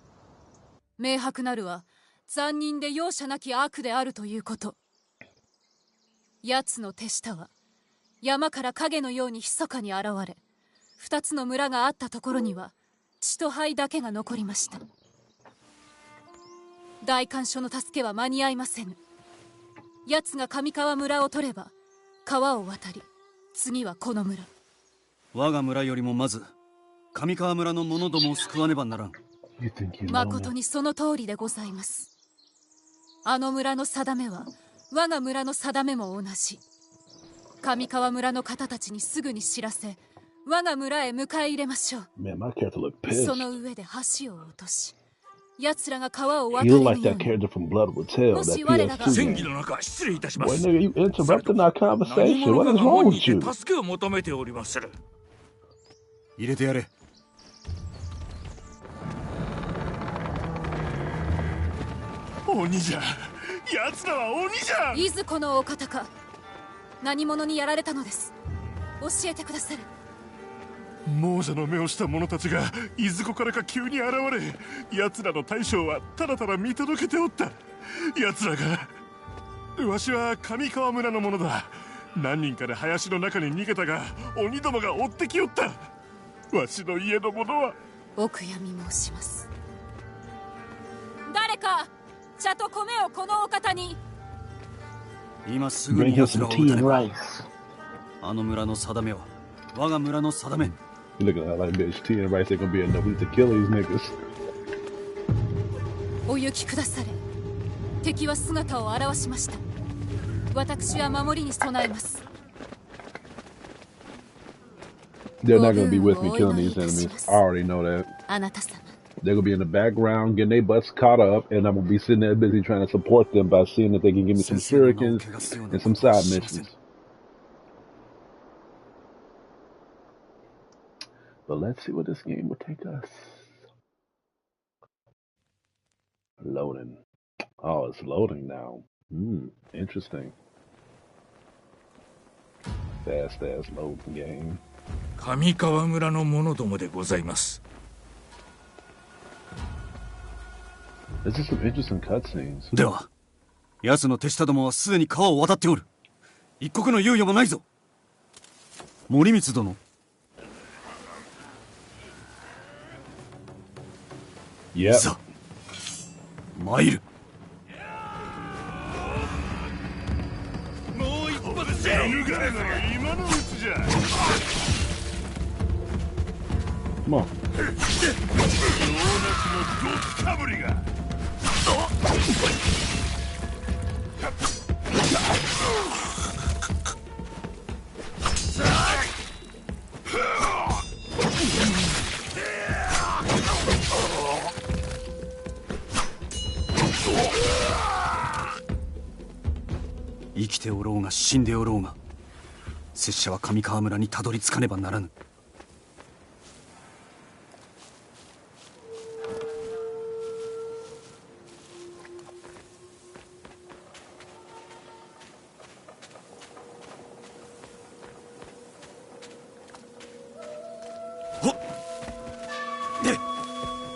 明白なるは残忍で容赦なき悪であるということ。奴の手下は山から影のように密かに現れ、二つの村があったところには血と灰だけが残りました。大官所の助けは間に合いませぬ。奴が上川村を取れば川を渡り、次はこの村。我が村よりもまず上川村の者どもを救わねばならん。誠にその通りでございます。あの村の定めは我が村の定めも同じ。上川村の方たちにすぐに知らせ、我が村へ迎え入れましょう。その上で橋を落とし、奴らが川を渡れるように。もし我らが戦議の中、失礼いたします。何者かが門にいて助けを求めておりまする。入れてやれ。鬼じゃ、奴らは鬼じゃ。いずこのお方か。何者にやられたのです。教えてくださる。亡者の目をした者たちがいずこからか急に現れ、奴らの大将はただただ見届けておった。奴らが、わしは上川村の者だ。何人かで林の中に逃げたが、鬼どもが追ってきよった。わしの家の者は。お悔やみ申します。誰か茶と米をこのお方に。今すぐに奴らを撃たねば。あの村の定めは我が村の定め。Look at that, like, bitch, tea and rice ain't gonna be enough. We need to kill these niggas. お行きくだされ。敵は姿を現しました。私は守りに備えます。They're not gonna be with me killing these enemies. I already know that. あなた様。They're gonna be in the background getting their butts caught up, and I'm gonna be sitting there busy trying to support them by seeing if they can give me some shurikens and some side missions. But let's see what this game will take us. Loading. Oh, it's loading now. Interesting. Fast ass loading game. 上川村の者どもでございます。This is some interesting cutscenes. では、奴の手下どもはすでに川を渡っておる。一刻の猶予もないぞ。森光殿。Yep. さあ、参る。もう一発じゃ。犬がれなら今のうちじゃ。Come on. ドーナツのどっかぶりが。生きておろうが死んでおろうが、拙者は上川村にたどり着かねばならぬ。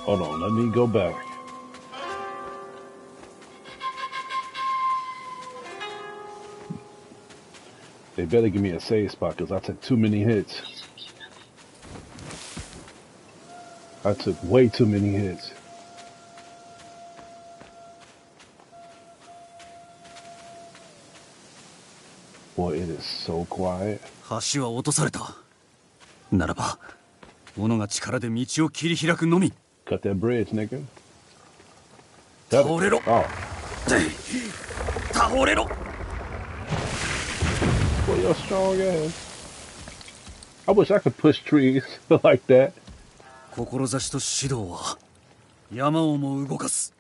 Hold on, let me go back. They better give me a save spot because I took too many hits. I took way too many hits. Boy, it is so quiet. 橋は落とされた。ならば、斧が力で道を切り開くのみ。Cut that bridge, nigga. 倒れろ。Oh. 倒れろ。Boy, you're strong ass. I wish I could push trees like that. 志と指導は山をも動かす。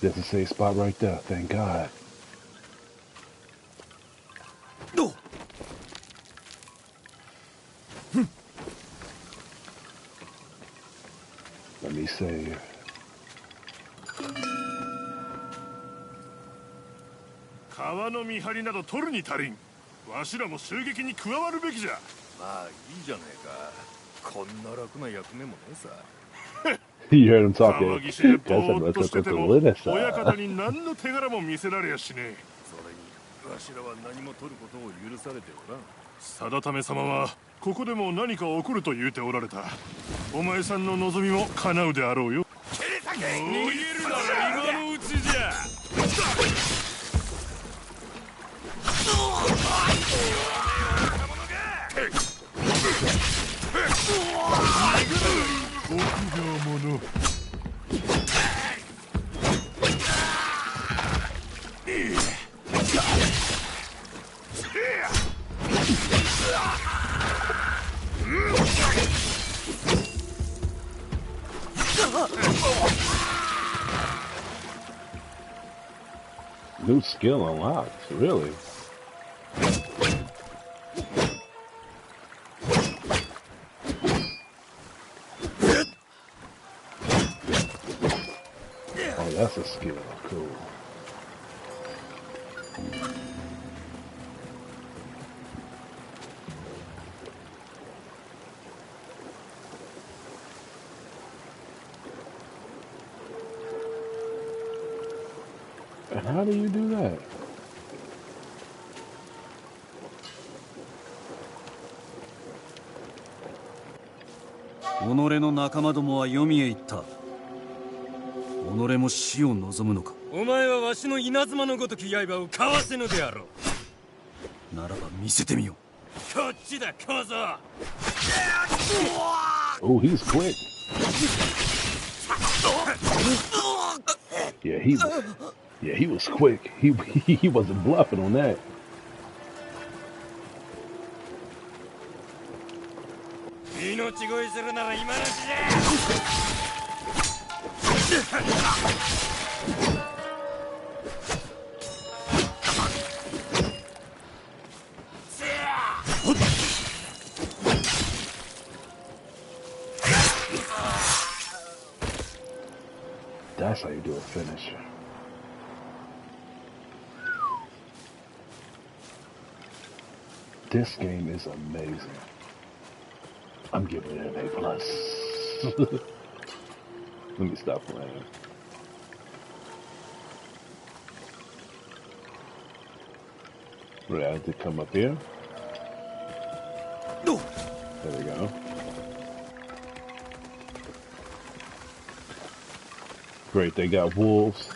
There's a safe spot right there. Thank God. どう Let me save. 川の見張りなど取るに足りん。わしらも襲撃に加わるべきじゃ。まあいいじゃねえか。こんな楽な役目もねえさ。You heard him talking. 川岸でぼ Guys, ーっとしてても let's 親方に何の手柄も見せられやしねえ。それにわしらは何も取ることを許されておらん。定為様はここでも何か起こると言うておられた。お前さんの望みも叶うであろうよ。逃げるなら今のうちじゃ。臆病者。New skill unlocked, really? Oh, that's a skill. Cool. And how do you do that?己の仲間どもは読みへ行った。己も死を望むのか。お前はわしの稲妻のごとき刃をかわせぬであろう。ならば見せてみよう。こっちだ小僧。Oh, he's quick. Yeah, he was quick. He wasn't bluffing on that. 命乞いするなら今のうちじゃ。That's how you do a finisher. This game is amazing. I'm giving it an A+. Let me stop playing. Right, I have to come up here. There we go. Great, they got wolves.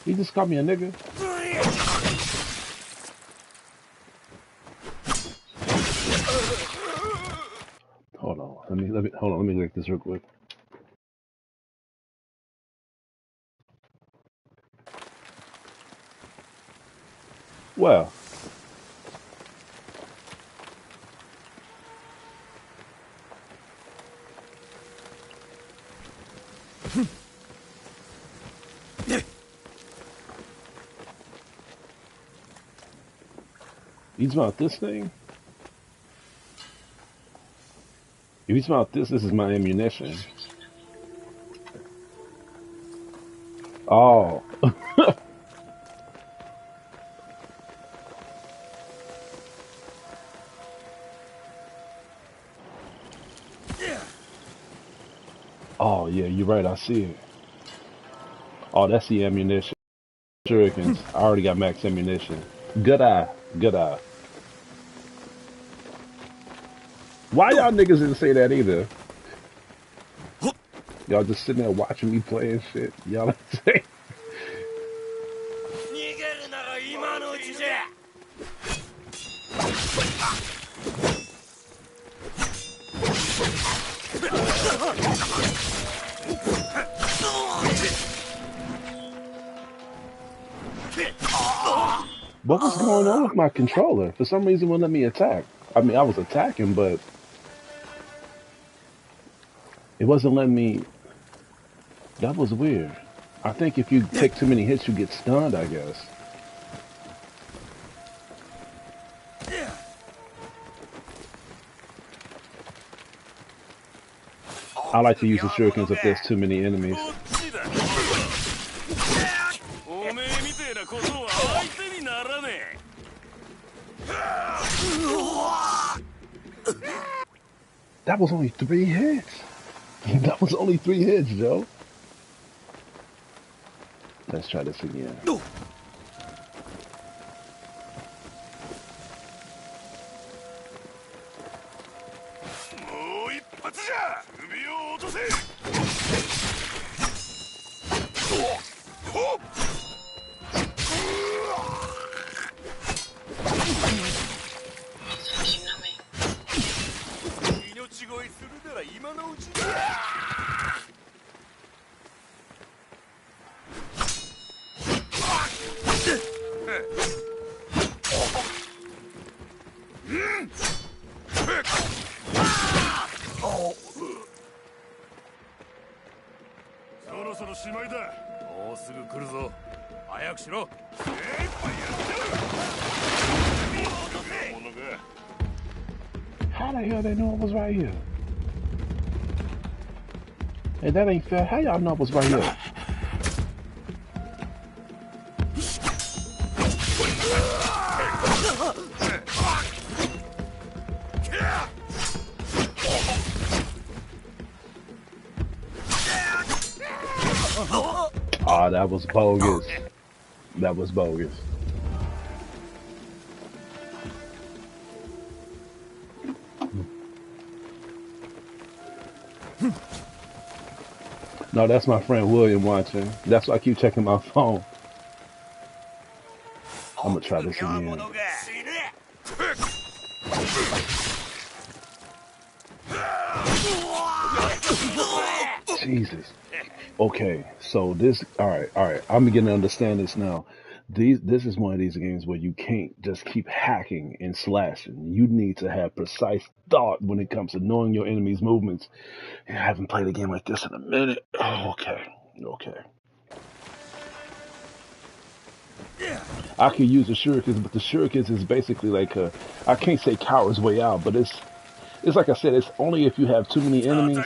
He just called me a nigga. Hold on. Let me look this real quick. Well. You talking about this thing? If you talking about this is my ammunition. Oh. Oh, yeah, you're right. I see it. Oh, that's the ammunition. Shurikens. I already got max ammunition. Good eye. Good eye. Why y'all niggas didn't say that either? Y'all just sitting there watching me play and shit. Y'all didn't say. What was going on with my controller? For some reason, it wouldn't let me attack. I mean, I was attacking, but it wasn't letting me. That was weird. I think if you take too many hits, you get stunned, I guess. I like to use the shurikens if there's too many enemies. That was only 3 hits. That was only 3 hits, Joe. Let's try this again. How the hell they know it was right here? Hey, that ain't fair. How y'all know it was right here? Ah, that was bogus. That was bogus. No, that's my friend William watching. That's why I keep checking my phone. I'm gonna try this again. Jesus. Okay, so this, all right. I'm beginning to understand this now. This is one of these games where you can't just keep hacking and slashing. You need to have precise thought when it comes to knowing your enemy's movements. I haven't played a game like this in a minute. Oh, okay. I could use the shurikens, but the shurikens is basically like I can't say coward's way out, but it's like I said, it's only if you have too many enemies.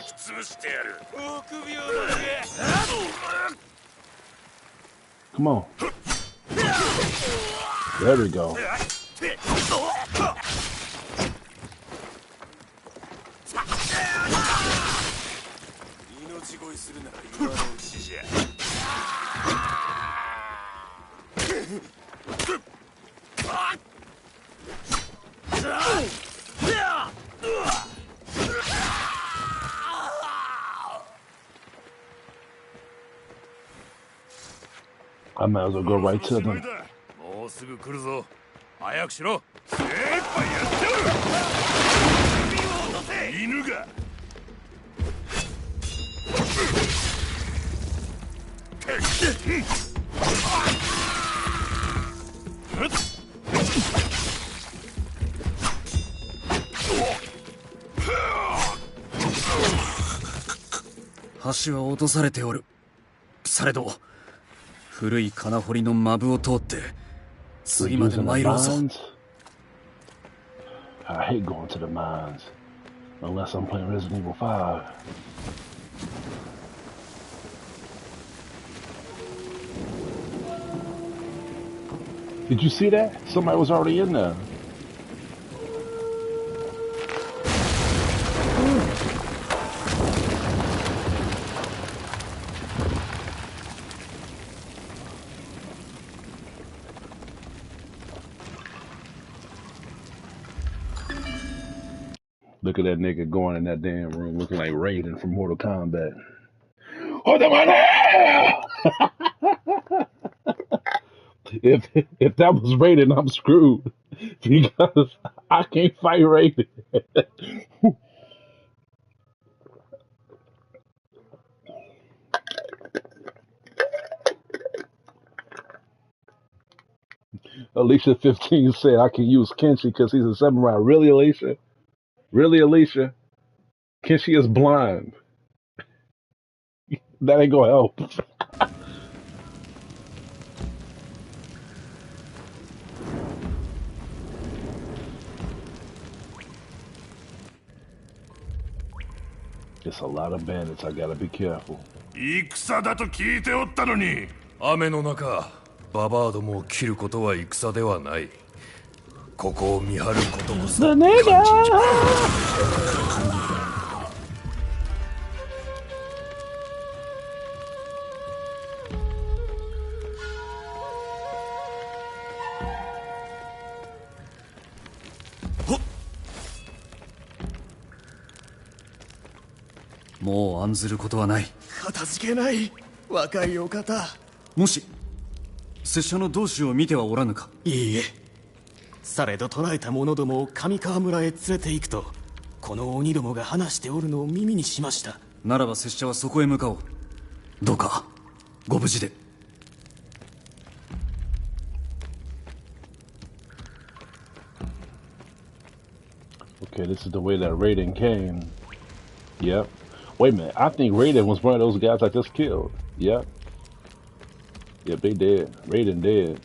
Come on. There we go. I might as well go right to them.橋は落とされておる。されど、古い金掘りのマブを通って次まで参ろうぞ。I hate going to the mines unless I'm playing Resident Evil 5. Did you see that? Somebody was already in there. Look at that nigga going in that damn room looking like Raiden from Mortal Kombat. Hold on, if that was Raiden, I'm screwed because I can't fight Raiden. Alicia 15 said I can use Kenshi because he's a samurai. Really, Alicia? Really, Alicia? Kenshi is blind. That ain't gonna help. It's a lot of bandits. I gotta be careful. 戦だと聞いておったのに。雨の中、ババアどもを切ることは戦ではない。ここを見張ることこそ肝心じゃ。もう案ずることはない。片付けない、若いお方。もし拙者の同志を見てはおらぬか。いいえ。されど捕らえた者どもを上川村へ連れて行くと、この鬼どもが話しておるのを耳にしました。ならば拙者はそこへ向かおう。どうかご無事で。Okay, this is the way that Raiden came. Yep. Wait a minute. I think Raiden was one of those guys I just killed. Yep. Yep, they dead. Raiden dead.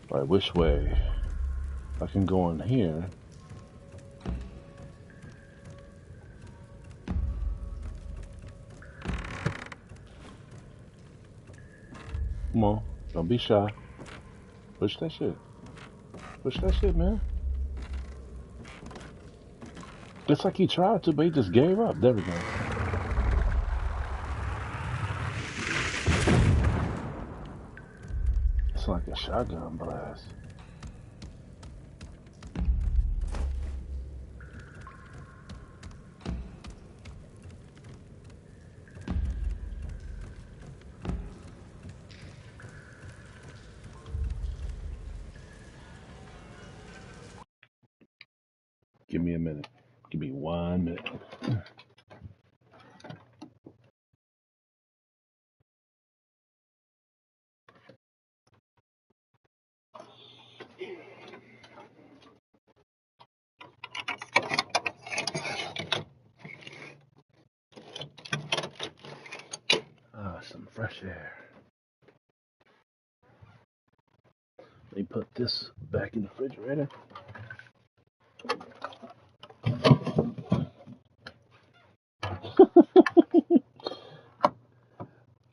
Alright, which way? I can go in here. Come on, don't be shy. Push that shit. Push that shit, man. It's like he tried to, but he just gave up. There we go. It's like a shotgun blast. Give me a minute. Give me 1 minute. Some fresh air. Let me put this back in the refrigerator.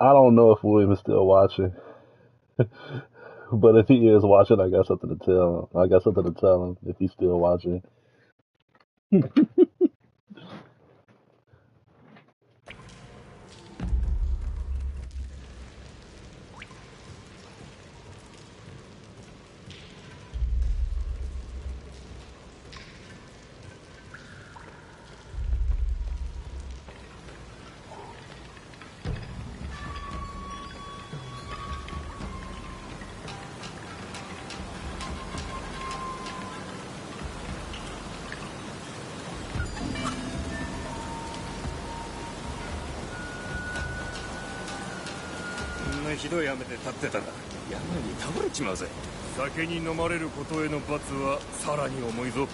I don't know if William is still watching, but if he is watching, I got something to tell him. I got something to tell him if he's still watching.こんなひどい雨で立ってたら山に倒れちまうぜ。酒に飲まれることへの罰はさらに重いぞ。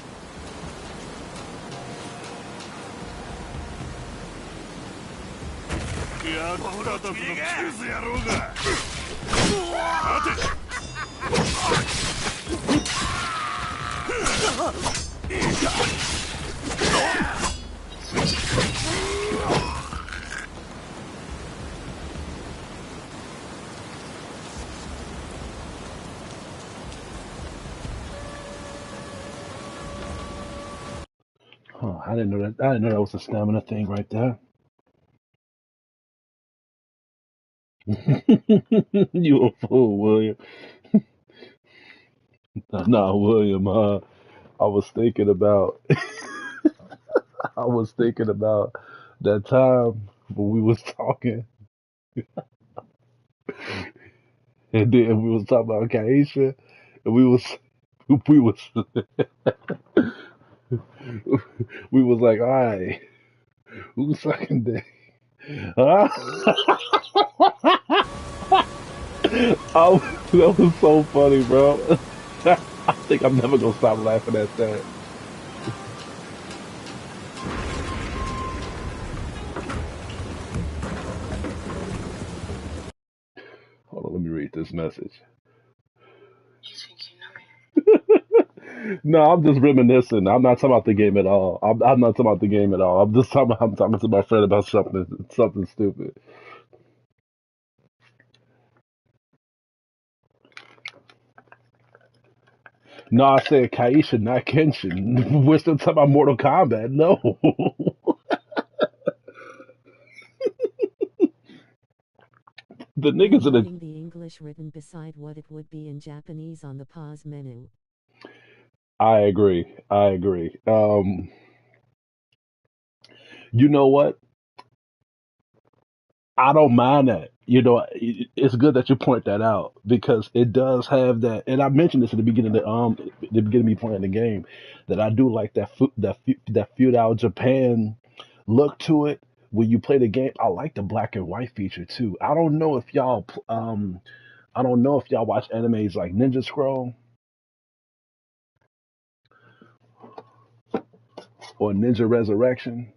役立たずのクズ野郎が。待て。Huh, I didn't know that was a stamina thing right there. You a fool, William. Nah, William. I was thinking about. I was thinking about that time when we was talking, and then we was talking about Kaisha, we was we was we was like, all right, who's sucking dick? Huh? Oh, that was so funny, bro. I think I'm never gonna stop laughing at that. Hold on, let me read this message. No, I'm just reminiscing. I'm not talking about the game at all. I'm not talking about the game at all. I'm talking to my friend about something stupid. No, I said Kaisha, not Kenshin. We're still talking about Mortal Kombat. No. The I'm niggas in the reading the English written beside what it would be in Japanese on the pause menu. I agree. I agree. You know what? I don't mind that. You know, it's good that you point that out because it does have that. And I mentioned this at the beginning of the beginning of me playing the game, that I do like that feudal Japan look to it. When you play the game, I like the black and white feature too. I don't know if y'all watch animes like Ninja Scroll or Ninja Resurrection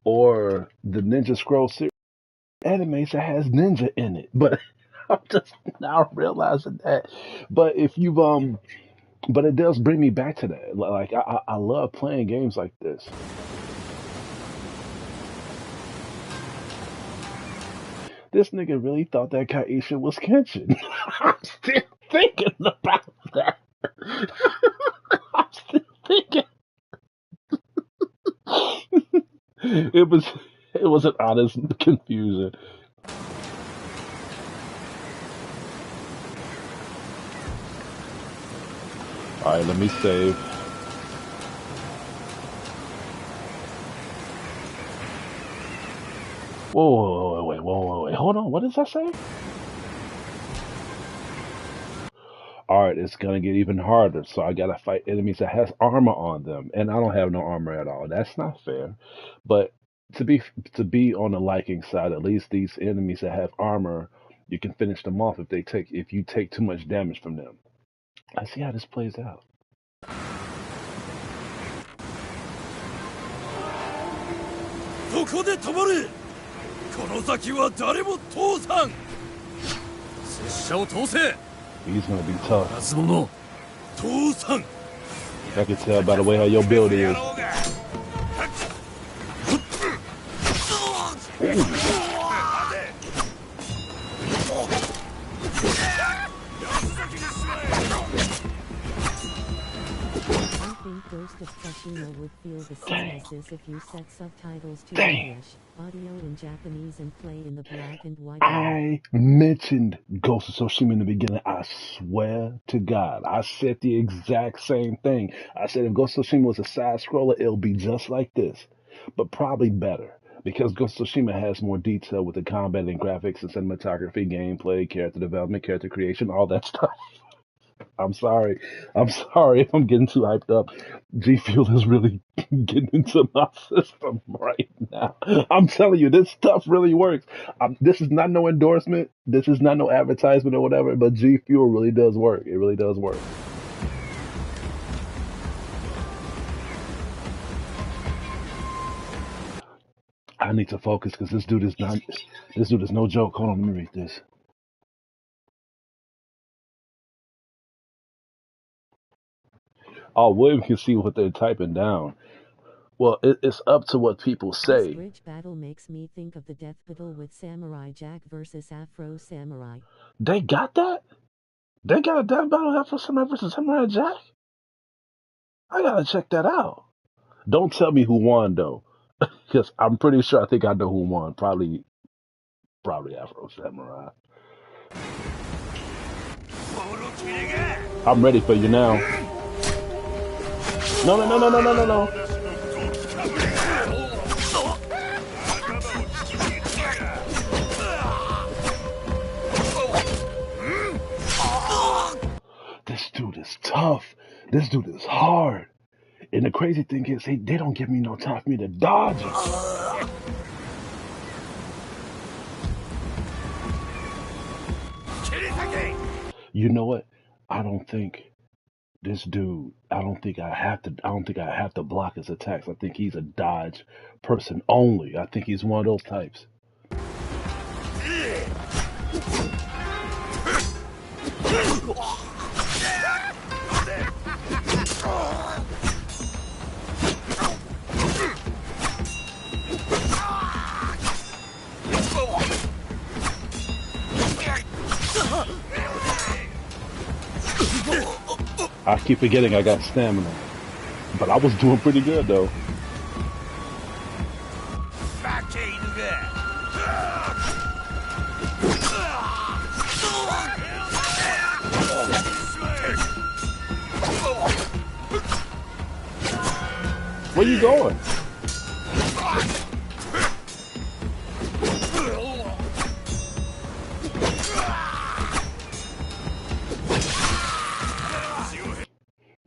or the Ninja Scroll series. Animes that has ninja in it, but I'm just now realizing that. But if you've but it does bring me back to that. Like I love playing games like this. This nigga really thought that Kaisha was Kenshin. I'm still thinking about that. I'm still thinking. It was it was an honest confusion. All right, let me save. Whoa, wait, hold on. What does that say? All right, it's gonna get even harder. So I gotta fight enemies that has armor on them, and I don't have no armor at all. That's not fair. But to be to be on the liking side, at least these enemies that have armor, you can finish them off if you take too much damage from them. I see how this plays out. ここで止まれ。この先は誰も通さん。拙者を通せ。 He's gonna be tough. 夏物通さん。 I can tell by the way how your build is. I think Ghost of Tsushima would feel the same as this if you set subtitles to Dang. English, audio in Japanese, and play in the black and white. I mentioned Ghost of Tsushima in the beginning. I swear to God, I said the exact same thing. I said if Ghost of Tsushima was a side scroller, it'll be just like this, but probably better because Ghost of Tsushima has more detail with the combat and graphics and cinematography, gameplay, character development, character creation, all that stuff. I'm sorry. I'm sorry if I'm getting too hyped up. G Fuel is really getting into my system right now. I'm telling you, this stuff really works. This is not no endorsement. This is not no advertisement or whatever, but G Fuel really does work. It really does work. I need to focus because this dude is no joke. Hold on, let me read this. Oh, William can see what they're typing down. Well, it's up to what people This say. bridge battle makes me think of the death battle with Samurai Jack versus Afro Samurai. They got that? They got a death battle after Samurai versus Samurai Jack? I gotta check that out. Don't tell me who won though, because I'm pretty sure I think I know who won. Probably Afro Samurai. I'm ready for you now. No. This dude is hard. And the crazy thing is, they don't give me no time for me to dodge him. You know what? I don't think this dude. I don't think I have to. I don't think I have to block his attacks. I think he's a dodge person only. I think he's one of those types. I keep forgetting I got stamina, but I was doing pretty good though. Where you going?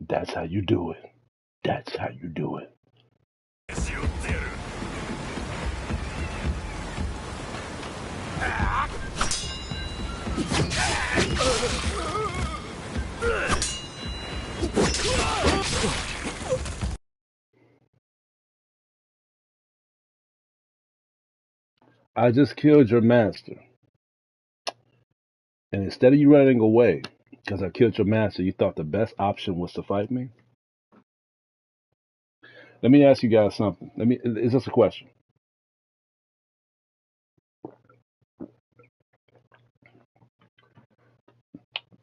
That's how you do it. That's how you do it. I just killed your master. And instead of you running away, because I killed your master, you thought the best option was to fight me? Let me ask you guys something. Is this a question?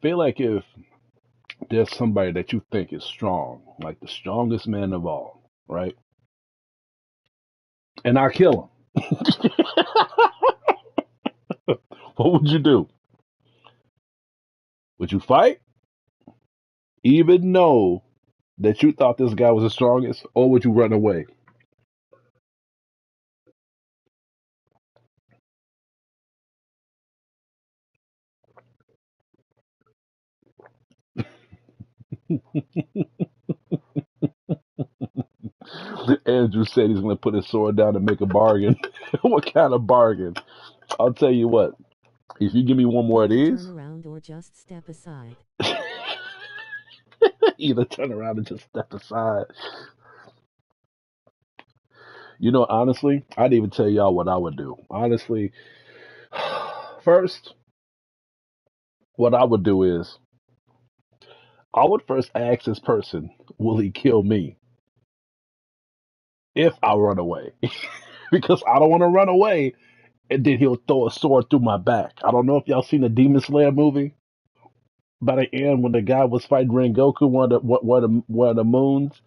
Feel like if there's somebody that you think is strong, like the strongest man of all, right? And I kill him. What would you do? Would you fight? Even know that you thought this guy was the strongest, or would you run away? Andrew said he's going to put his sword down and make a bargain. What kind of bargain? I'll tell you what. If you give me one more of these, turn around or just step aside. either turn around and just step aside. You know, honestly, I'd even tell y'all what I would do. Honestly, first, what I would do is I would first ask this person, will he kill me if I run away? Because I don't want to run away and then he'll throw a sword through my back. I don't know if y'all seen the Demon Slayer movie. By the end, when the guy was fighting Rengoku, one of the moon's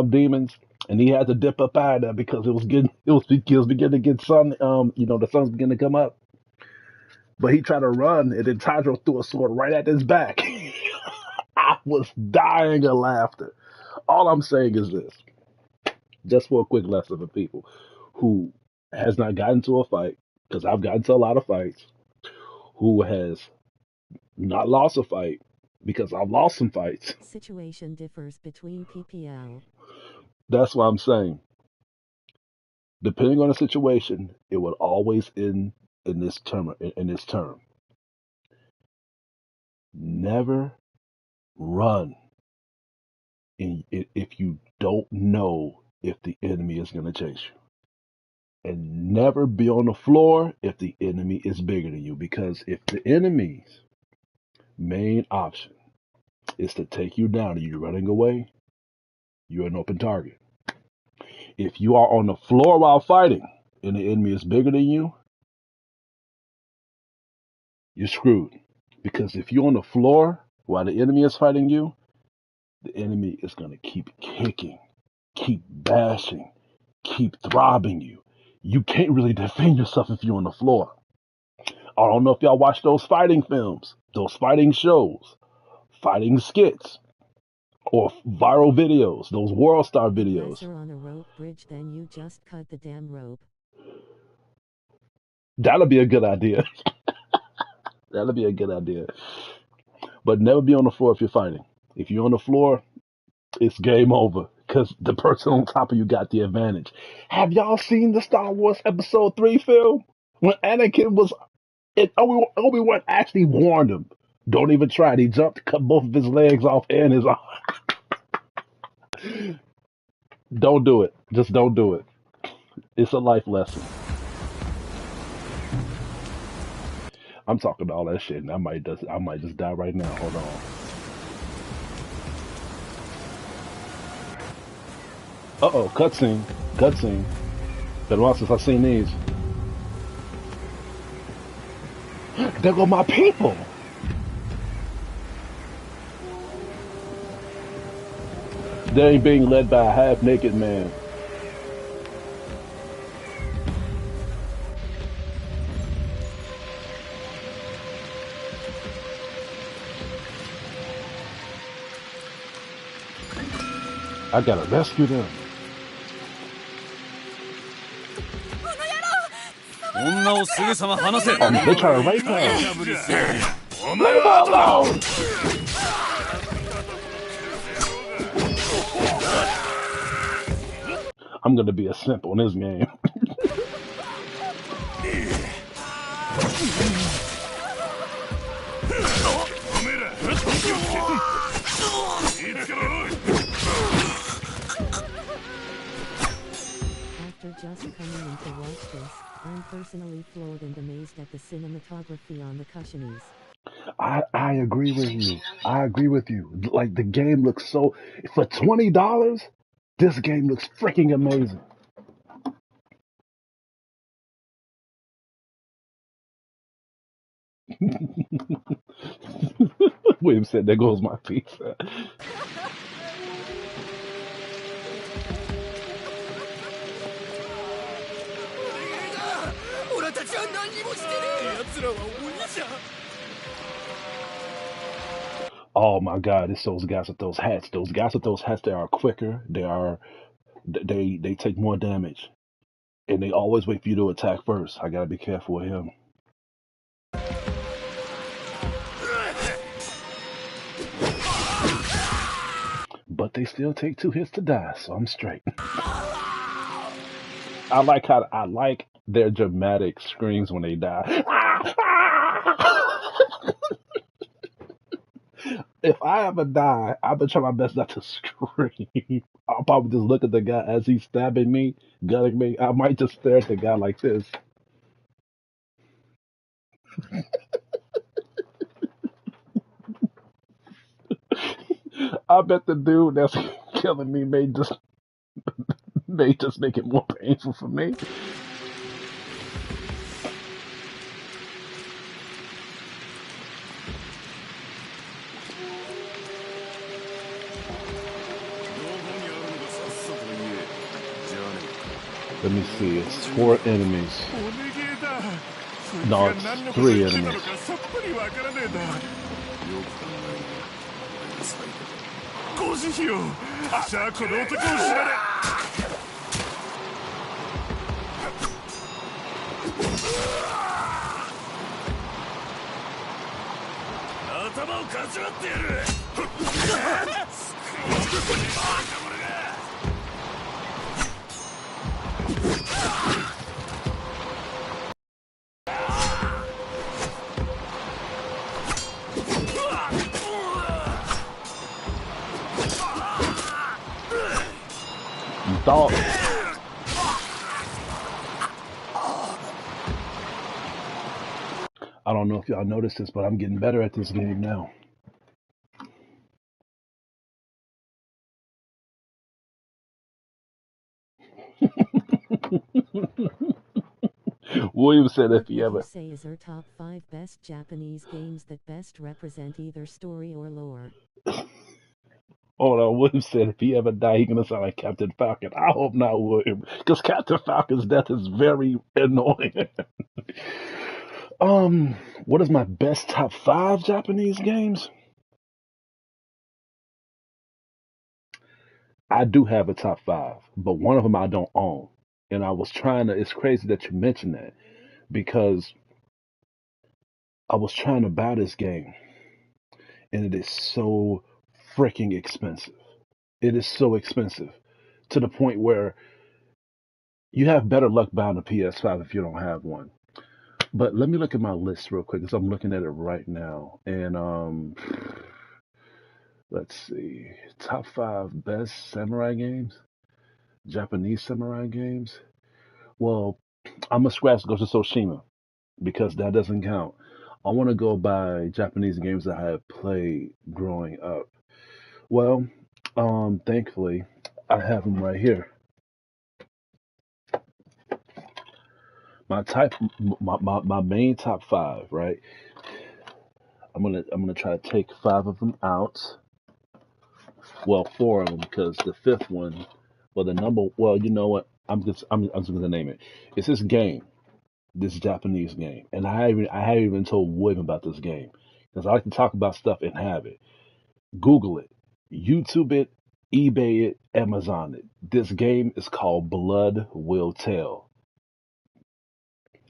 demons, and he had to dip up out of there because it was beginning to get sun. The sun's beginning to come up. But he tried to run, and then Tanjiro threw a sword right at his back. I was dying of laughter. All I'm saying is this, just for a quick lesson for people who has not gotten into a fight, because I've gotten to a lot of fights, who has not lost a fight, because I've lost some fights. Situation differs between PPL. That's what I'm saying. Depending on the situation, it would always end in this term. Never run if you don't know if the enemy is going to chase you. And never be on the floor if the enemy is bigger than you. Because if the enemy's main option is to take you down and you're running away, you're an open target. If you are on the floor while fighting and the enemy is bigger than you, you're screwed. Because if you're on the floor while the enemy is fighting you, the enemy is going to keep kicking, keep bashing, keep throbbing you. You can't really defend yourself if you're on the floor. I don't know if y'all watch those fighting films, those fighting shows, fighting skits, or viral videos, those World Star videos. If you're on a rope bridge, then you just cut the damn rope. That'll be a good idea. That'll be a good idea. But never be on the floor if you're fighting. If you're on the floor, it's game over because the person on top of you got the advantage. Have y'all seen the Star Wars Episode 3 film? When Anakin was, Obi-Wan actually warned him, don't even try it. He jumped, cut both of his legs off and his arm. Don't do it. Just don't do it. It's a life lesson. I'm talking all that shit, and I might just die right now. Hold on. Uh-oh, cutscene. Cutscene. Been a while since I've seen these. There go my people! They ain't being led by a half-naked man. I gotta rescue them. 女をすぐさま離せ。 Oh, they're trying to rape her. Leave her alone! I'm gonna be a simp on this game. After just coming in to watch this, I'm personally floored and amazed at the cinematography on the Cushionis. I agree with you. I agree with you. Like, the game looks so... For $20, this game looks freaking amazing. William said, there goes my pizza. Oh my God, it's those guys with those hats. Those guys with those hats, they are quicker. They take more damage. And they always wait for you to attack first. I gotta be careful with him. But they still take 2 hits to die, so I'm straight. I like their dramatic screams when they die. If I ever die, I've been trying my best not to scream. I'll probably just look at the guy as he's stabbing me, gutting me. I might just stare at the guy like this. I bet the dude that's killing me may just make it more painful for me. Let me see, it's 4 enemies. No, it's 3 enemies. Dog. I don't know if y'all noticed this, but I'm getting better at this game now. William said if he ever... What would you say is our top 5 best Japanese games that best represent either story or lore? Hold on, William said if he ever die, he's gonna sound like Captain Falcon. I hope not, William, because Captain Falcon's death is very annoying. What is my best top 5 Japanese games? I do have a top 5, but one of them I don't own. And I was trying to, it's crazy that you mentioned that, because I was trying to buy this game, and it is so freaking expensive. It is so expensive to the point where you have better luck buying a PS5 if you don't have one. But let me look at my list real quick because I'm looking at it right now. And let's see, top 5 best samurai games, Japanese samurai games. Well, I'm gonna scratch Ghost of Tsushima because that doesn't count. I want to go by Japanese games that I have played growing up. Well, thankfully, I have them right here. My type, my main top 5, right? I'm gonna try to take 5 of them out. Well, 4 of them because the fifth one, well, the number, well, you know what? I'm just gonna name it. It's this game, this Japanese game, and I haven't even told William about this game because I like to talk about stuff and have it. Google it, YouTube it, eBay it, Amazon it. This game is called Blood Will Tell.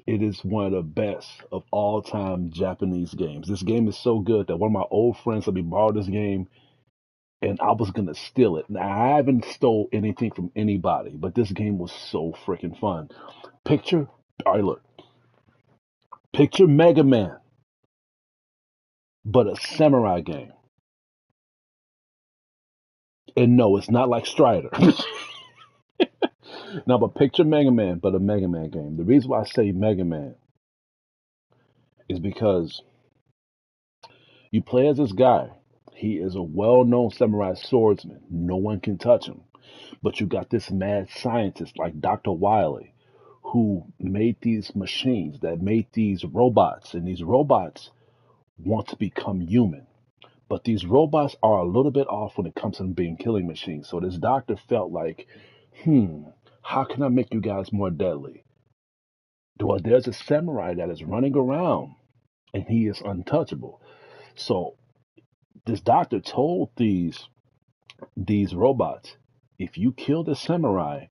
It is one of the best of all time Japanese games. This game is so good that one of my old friends let me borrow this game and I was gonna steal it. Now I haven't stole anything from anybody, but this game was so freaking fun. Picture, all right, look, picture Mega Man, but a samurai game. And no, it's not like Strider. Now, but picture Mega Man, but a Mega Man game. The reason why I say Mega Man is because you play as this guy. He is a well-known samurai swordsman. No one can touch him. But you got this mad scientist like Dr. Wily who made these machines that made these robots, and these robots want to become human. But these robots are a little bit off when it comes to being killing machines. So this doctor felt like, how can I make you guys more deadly? Well, there's a samurai that is running around and he is untouchable. So this doctor told these robots, if you kill the samurai,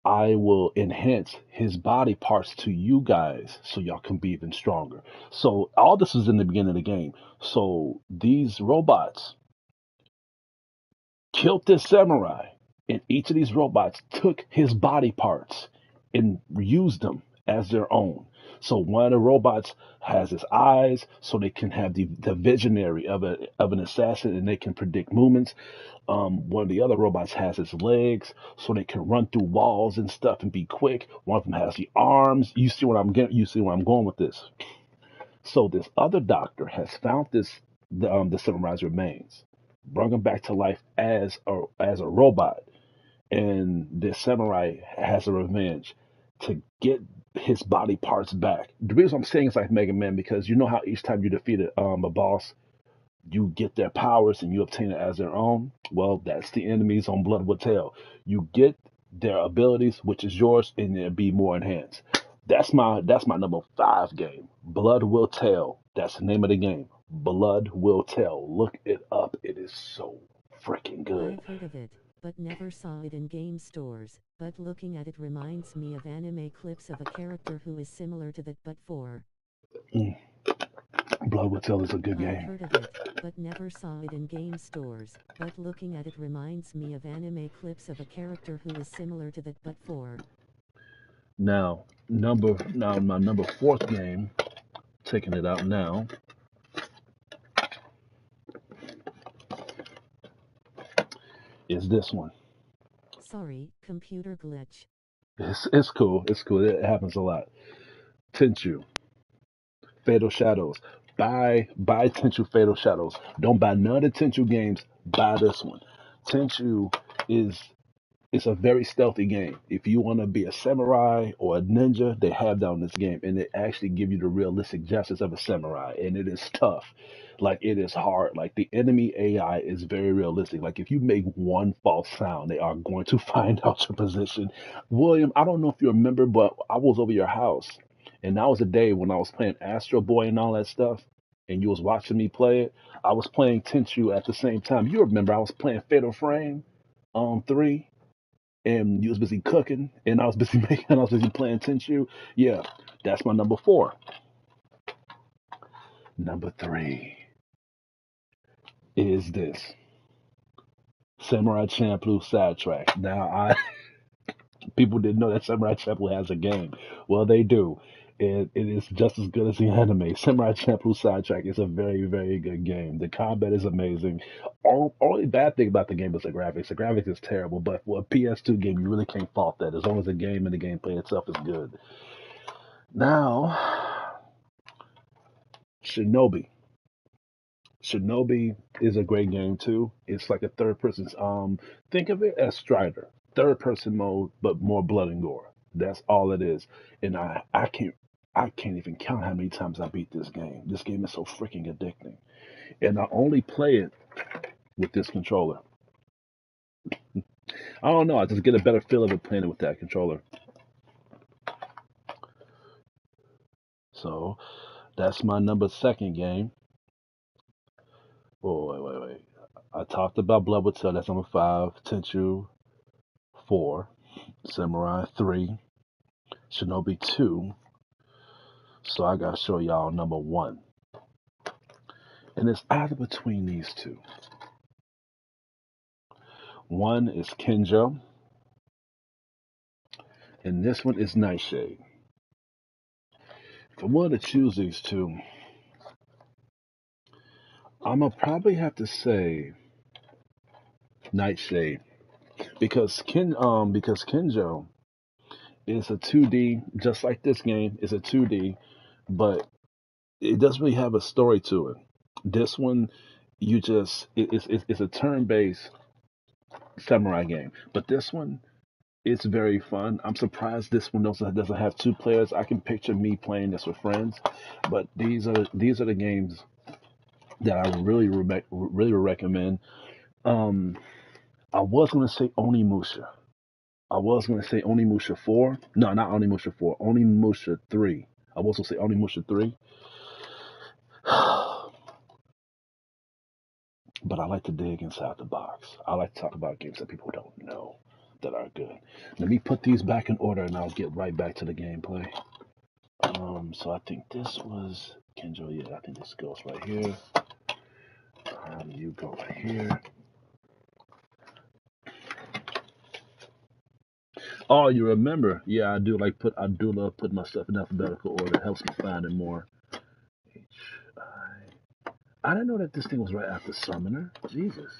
I will enhance his body parts to you guys so y'all can be even stronger. So all this is in the beginning of the game. So these robots killed this samurai, and each of these robots took his body parts and used them as their own. So one of the robots has his eyes, so they can have the visionary of an assassin, and they can predict movements. One of the other robots has his legs, so they can run through walls and stuff and be quick. One of them has the arms. You see what I'm getting? You see where I'm going with this? So this other doctor has found the samurai's remains, brought him back to life as a robot, and this samurai has a revenge to get his body parts back. The reason I'm saying it's like Mega Man because you know how each time you defeat a boss, you get their powers and you obtain it as their own. Well, that's the enemies on Blood Will Tell. You get their abilities, which is yours, and they'll be more enhanced. That's my number 5 game. Blood Will Tell. That's the name of the game. Blood Will Tell. Look it up. It is so freaking good. I've heard of it, but never saw it in game stores. But looking at it reminds me of anime clips of a character who is similar to that, but for. Blood Will Tell is a good I've game. heard of it, but never saw it in game stores. But looking at it reminds me of anime clips of a character who is similar to that, but for. Now my number 4th game, taking it out now, is this one. Sorry, computer glitch. It's cool. It's cool. It happens a lot. Tenchu, Fatal Shadows. Buy Tenchu Fatal Shadows. Don't buy none of the Tenchu games. Buy this one. Tenchu is it's a very stealthy game. If you want to be a samurai or a ninja, they have that in this game, and they actually give you the realistic justice of a samurai, and it is tough. Like it is hard. Like the enemy AI is very realistic. Like if you make one false sound, they are going to find out your position. William, I don't know if you remember, but I was over your house, and that was a day when I was playing Astro Boy and all that stuff, and you was watching me play it. I was playing Tenchu at the same time. You remember I was playing Fatal Frame on 3, and you was busy cooking, and I was busy I was busy playing Tenchu. Yeah, that's my number 4. Number 3 is this Samurai Champloo soundtrack. Now, people didn't know that Samurai Champloo has a game. Well, they do. It is just as good as the anime. Samurai Champloo soundtrack is a very, very good game. The combat is amazing. Only bad thing about the game is the graphics. The graphics is terrible, but for a PS2 game, you really can't fault that as long as the game and the gameplay itself is good. Now, Shinobi. Shinobi is a great game too. It's like a third person's think of it as Strider. Third person mode, but more blood and gore. That's all it is. And I can't even count how many times I beat this game. This game is so freaking addicting. And I only play it with this controller. I don't know, I just get a better feel of it playing it with that controller. So that's my number second game. Oh, wait. I talked about Blood with Tail, that's number 5. Tenchu 4. Samurai 3. Shinobi 2. So I gotta show y'all number 1. And it's either between these two. One is Kenjo. And this one is Nightshade. If I wanted to choose these two, I'm gonna probably have to say Nightshade. Because Kenjo is a 2D, just like this game, is a 2D, but it doesn't really have a story to it. This one, it's a turn-based samurai game, but this one, it's very fun. I'm surprised this one doesn't have 2 players. I can picture me playing this with friends, but these are the games that I really recommend. I was gonna say Onimusha. I was gonna say Onimusha 4. No, not Onimusha 4. Onimusha 3. I was gonna say Onimusha 3. But I like to dig inside the box. I like to talk about games that people don't know that are good. Let me put these back in order and I'll get right back to the gameplay. So I think this was Kenjo. Yeah, I think this goes right here. You go right here. Oh, you remember? Yeah, I do love putting my stuff in alphabetical order. It helps me find it more. I didn't know that this thing was right after Summoner. Jesus.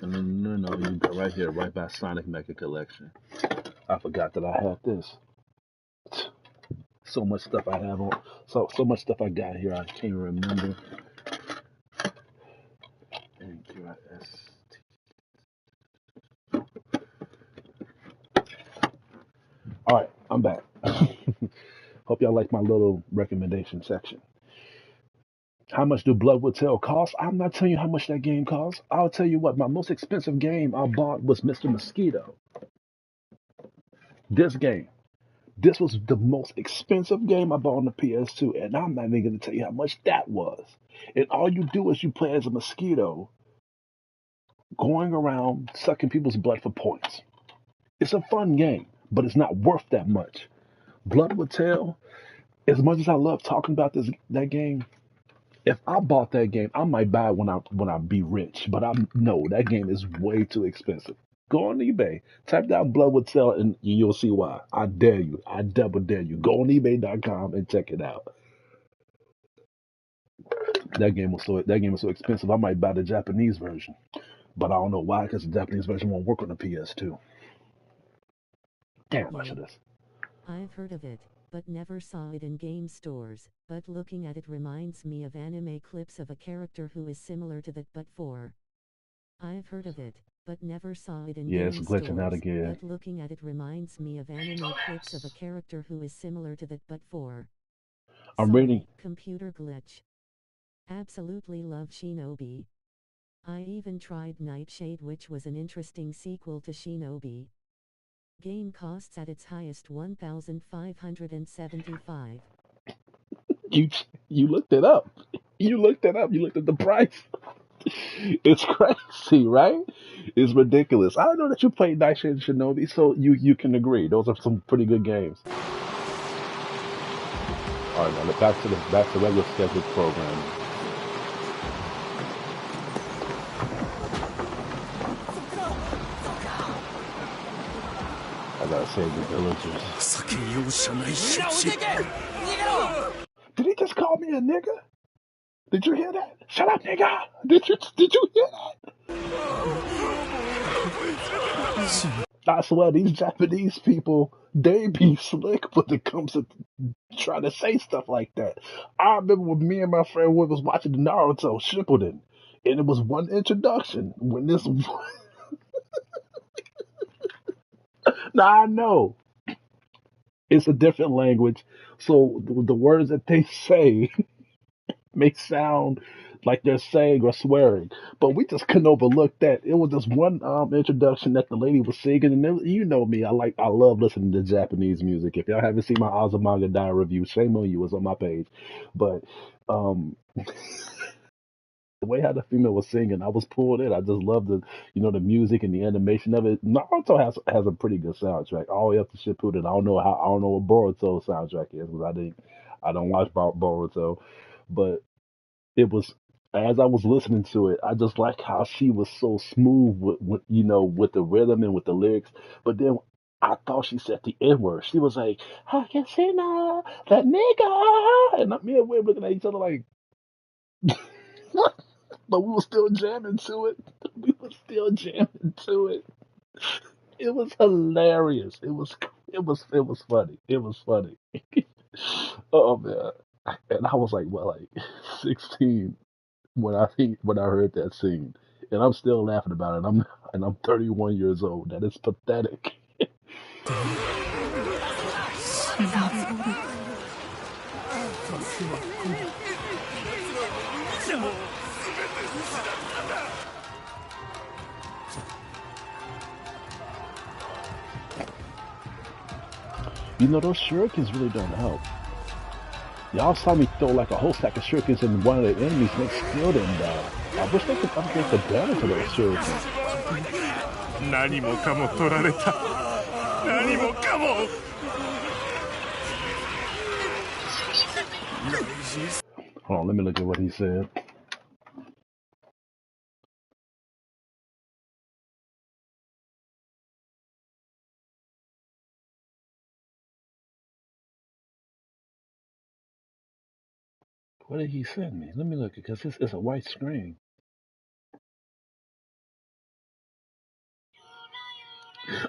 No, you go right here, right by Sonic Mecha Collection. I forgot that I had this. So much stuff I have on, so much stuff I got here, I can't remember. All right, I'm back. Hope y'all like my little recommendation section. How much do Blood with Tail cost? I'm not telling you how much that game costs. I'll tell you what, my most expensive game I bought was Mr. Mosquito. This was the most expensive game I bought on the PS2, and I'm not even going to tell you how much that was. And all you do is you play as a mosquito, going around sucking people's blood for points. It's a fun game, but it's not worth that much. Blood with Tail, as much as I love talking about that game, if I bought that game, I might buy it when I be rich. But no, that game is way too expensive. Go on eBay, type down Blood with Tail, and you'll see why. I dare you. I double dare you. Go on eBay.com and check it out. That game was so expensive. I might buy the Japanese version, but I don't know why, because the Japanese version won't work on the PS2. Damn, I should have. I've heard of it, but never saw it in game stores, but looking at it reminds me of anime clips of a character who is similar to that but for. I've heard of it, but never saw it in game it's glitching stores, out again. but looking at it reminds me of anime clips of a character who is similar to that but for. I'm reading. Computer glitch. Absolutely love Shinobi. I even tried Nightshade, which was an interesting sequel to Shinobi. Game costs at its highest $1,575. You looked it up. You looked it up. You looked at the price. It's crazy, right? It's ridiculous. I know that you played Nightshade and Shinobi, so you can agree. Those are some pretty good games. All right, now back to regular scheduled programming. I gotta save the villagers. Did he just call me a nigga? Did you hear that? Shut up, nigga! Did you hear that? I swear, these Japanese people, they be slick when it comes to trying to say stuff like that. I remember when me and my friend was watching the Naruto Shippuden, and it was one introduction when this. Now I know it's a different language, so the words that they say may sound like they're saying or swearing, but we just couldn't overlook that. It was just one introduction that the lady was singing, and you know me, I love listening to Japanese music. If y'all haven't seen my Azumanga Daioh review, shame on you, it's on my page. But the way how the female was singing, I was pulled in. I just loved the music and the animation of it. Naruto has a pretty good soundtrack all the way up to Shippuden. I don't know what Boruto soundtrack is because I don't watch Boruto, but it was, as I was listening to it, I just like how she was so smooth with the rhythm and with the lyrics. But then I thought she said the N word. She was like, "I can see now that nigga," and me and we were looking at each other like, but we were still jamming to it. We were still jamming to it. It was hilarious. It was funny. It was funny. Oh man. And I was like, 16 when I heard that scene, and I'm still laughing about it. I'm 31 years old. That is pathetic. Those shurikens really don't help. Y'all saw me throw like a whole stack of shurikens in one of the enemies, and they still didn't die. I wish they could upgrade the damage to those shurikens. Hold on, let me look at what he said. What did he send me? Let me look, because it's a white screen.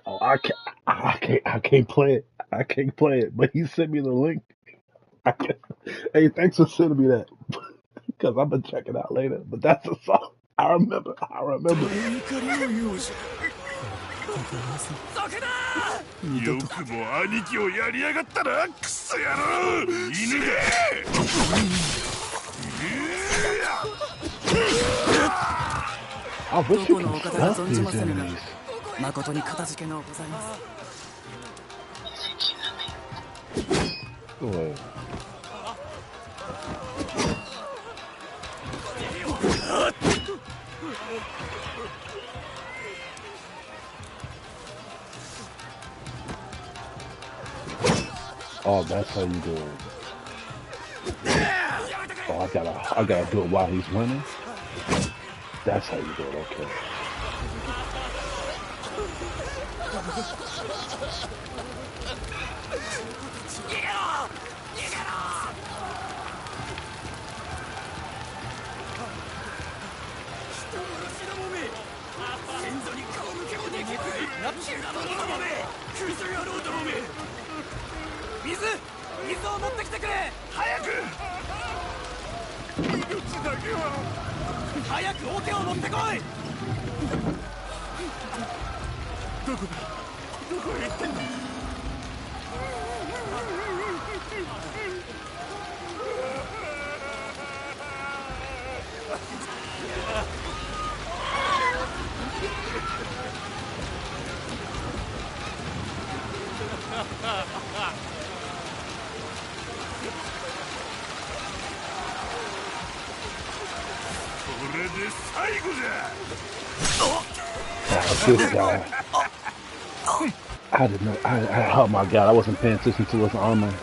Oh, I can't play it. I can't play it. But he sent me the link. Hey, thanks for sending me that, because I'm gonna check it out later. But that's a song. I remember. よくも兄貴をやりやがったな、クソ野郎！犬が！ I wish you could stop these enemies. 誠に片付けのございます。Oh, that's how you do it. Oh, I gotta do it while he's running. That's how you do it. Okay. This guy. I didn't know. Oh my god, I wasn't paying attention to his armor.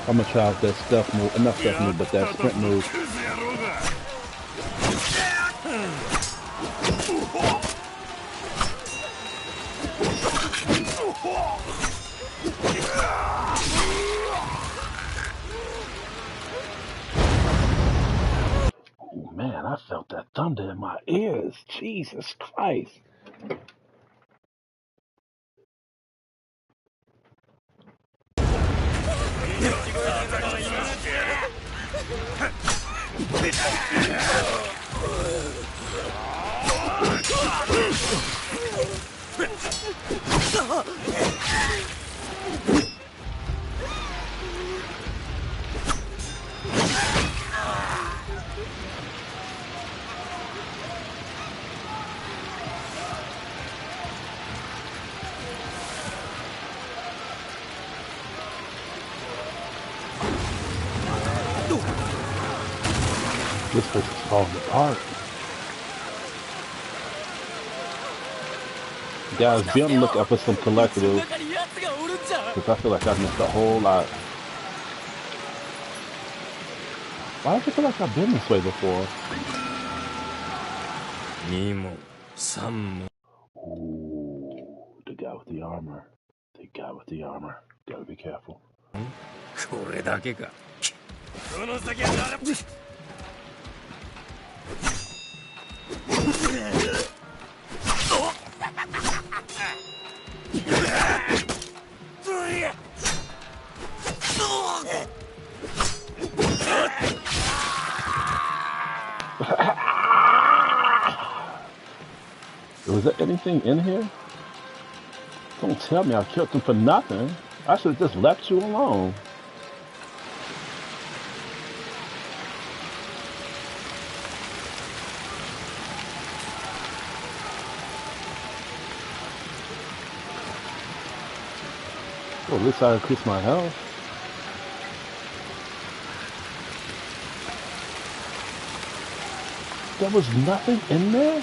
I'm gonna try out that stealth move, not stealth move, but that sprint move. Oh man, I felt that thunder in my ears. Jesus Christ. This place is falling apart. Guys, be on the lookout for some collectibles, because I feel like I missed a whole lot. Why do I feel like I've been this way before? Ooh, the guy with the armor. The guy with the armor. Gotta be careful. Was there anything in here? Don't tell me I killed him for nothing. I should have just left you alone. Well, at least I increased my health. There was nothing in there?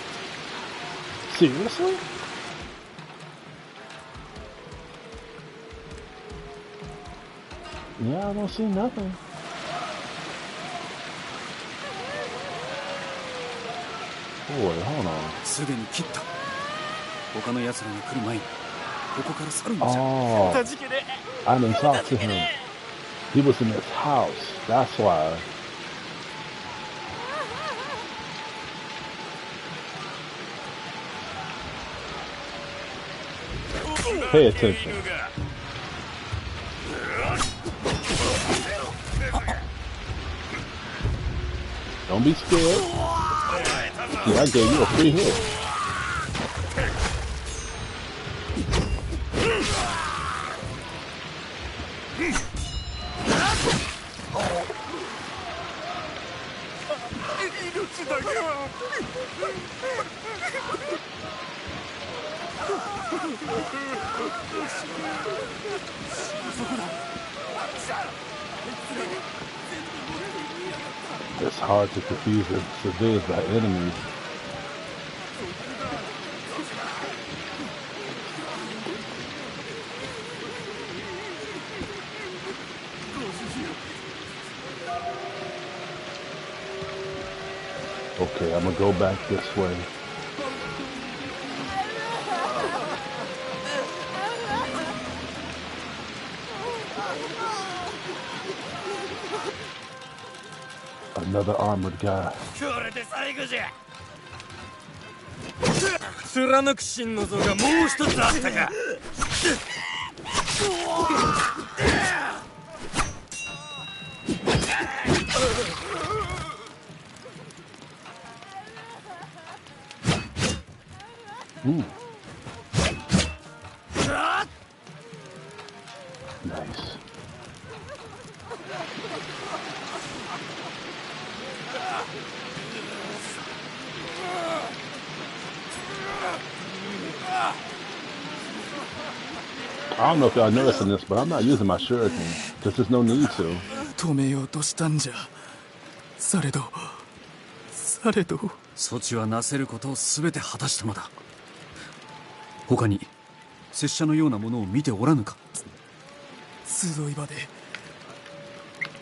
Seriously? Yeah, I don't see nothing. Boy, hold on. Oh, I didn't talk to him. He was in his house. That's why. Pay attention. Don't be scared. See, I gave you a free hit. It's hard to confuse the civilians by enemies. Okay, I'm gonna go back this way. Another armored guy. Nice. I don't know if y'all noticing this, but I'm not using my shuriken because there's no need to. 止めようとしたんじゃ。されど措置はなせることを全て果たしたのだ。他に拙者のようなものを見ておらぬか。集い場で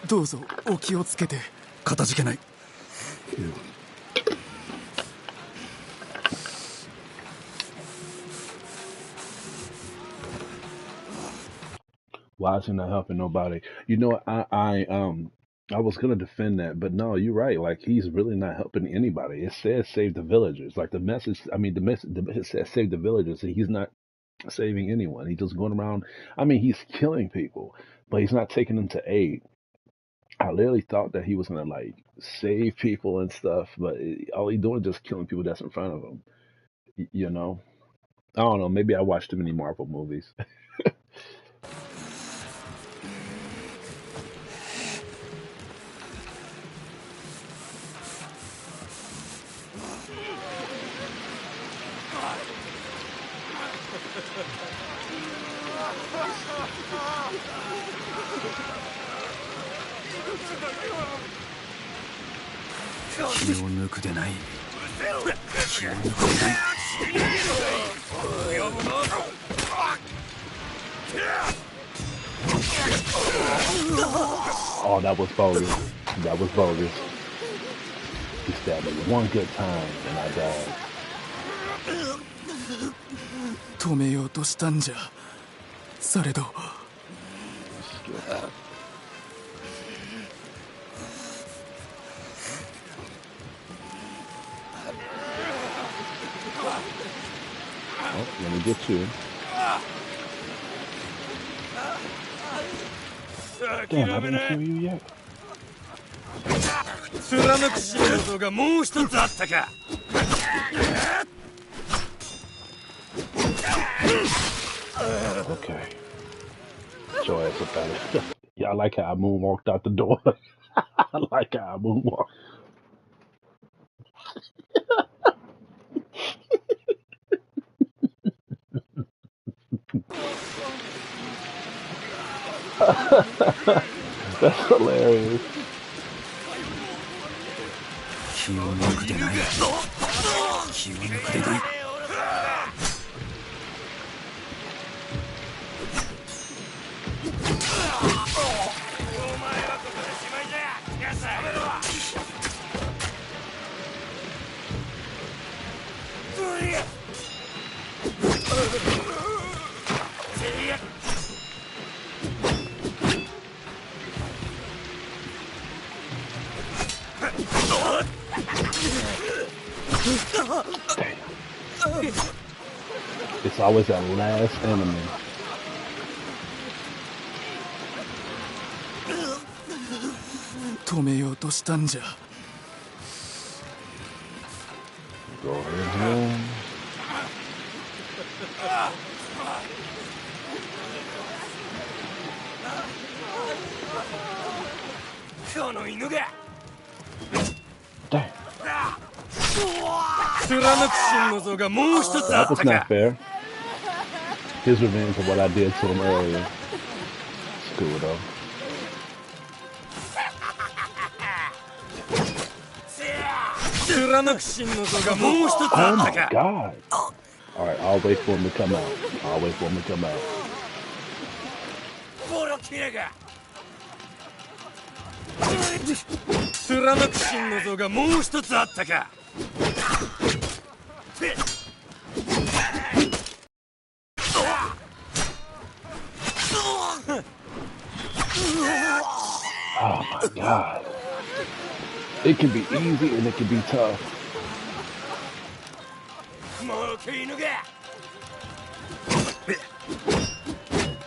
どうぞお気をつけて。かたじけない。Why is he not helping nobody? You know, I was gonna defend that, but no, you're right. Like he's really not helping anybody. It says save the villagers. Like the message, I mean, it says save the villagers, and he's not saving anyone. He's just going around. I mean, he's killing people, but he's not taking them to aid. I literally thought that he was gonna like save people and stuff, but all he's doing is just killing people that's in front of him. You know, I don't know. Maybe I watched too many Marvel movies. 気を抜くでない。気を抜くでない。Oh, that was bogus. That was bogus. He stabbed me one good time and I died. 止めようとしたんじゃ。されど。Oh, let me get you. Damn, I didn't kill you yet. 貫く心臓がもう一つあったか。Okay. Get your ass up out of here. Yeah, I like how I moonwalked out the door. I like how I moonwalked. That's hilarious. 気を抜くでない。気を抜くでない。It's always that last enemy. Go ahead home. Dang. That was not fair. His revenge for what I did to him earlier. It's cool though. Oh my god. Alright, I'll wait for him to come out. I'll wait for him to come out. Oh my god. It can be easy and it can be tough.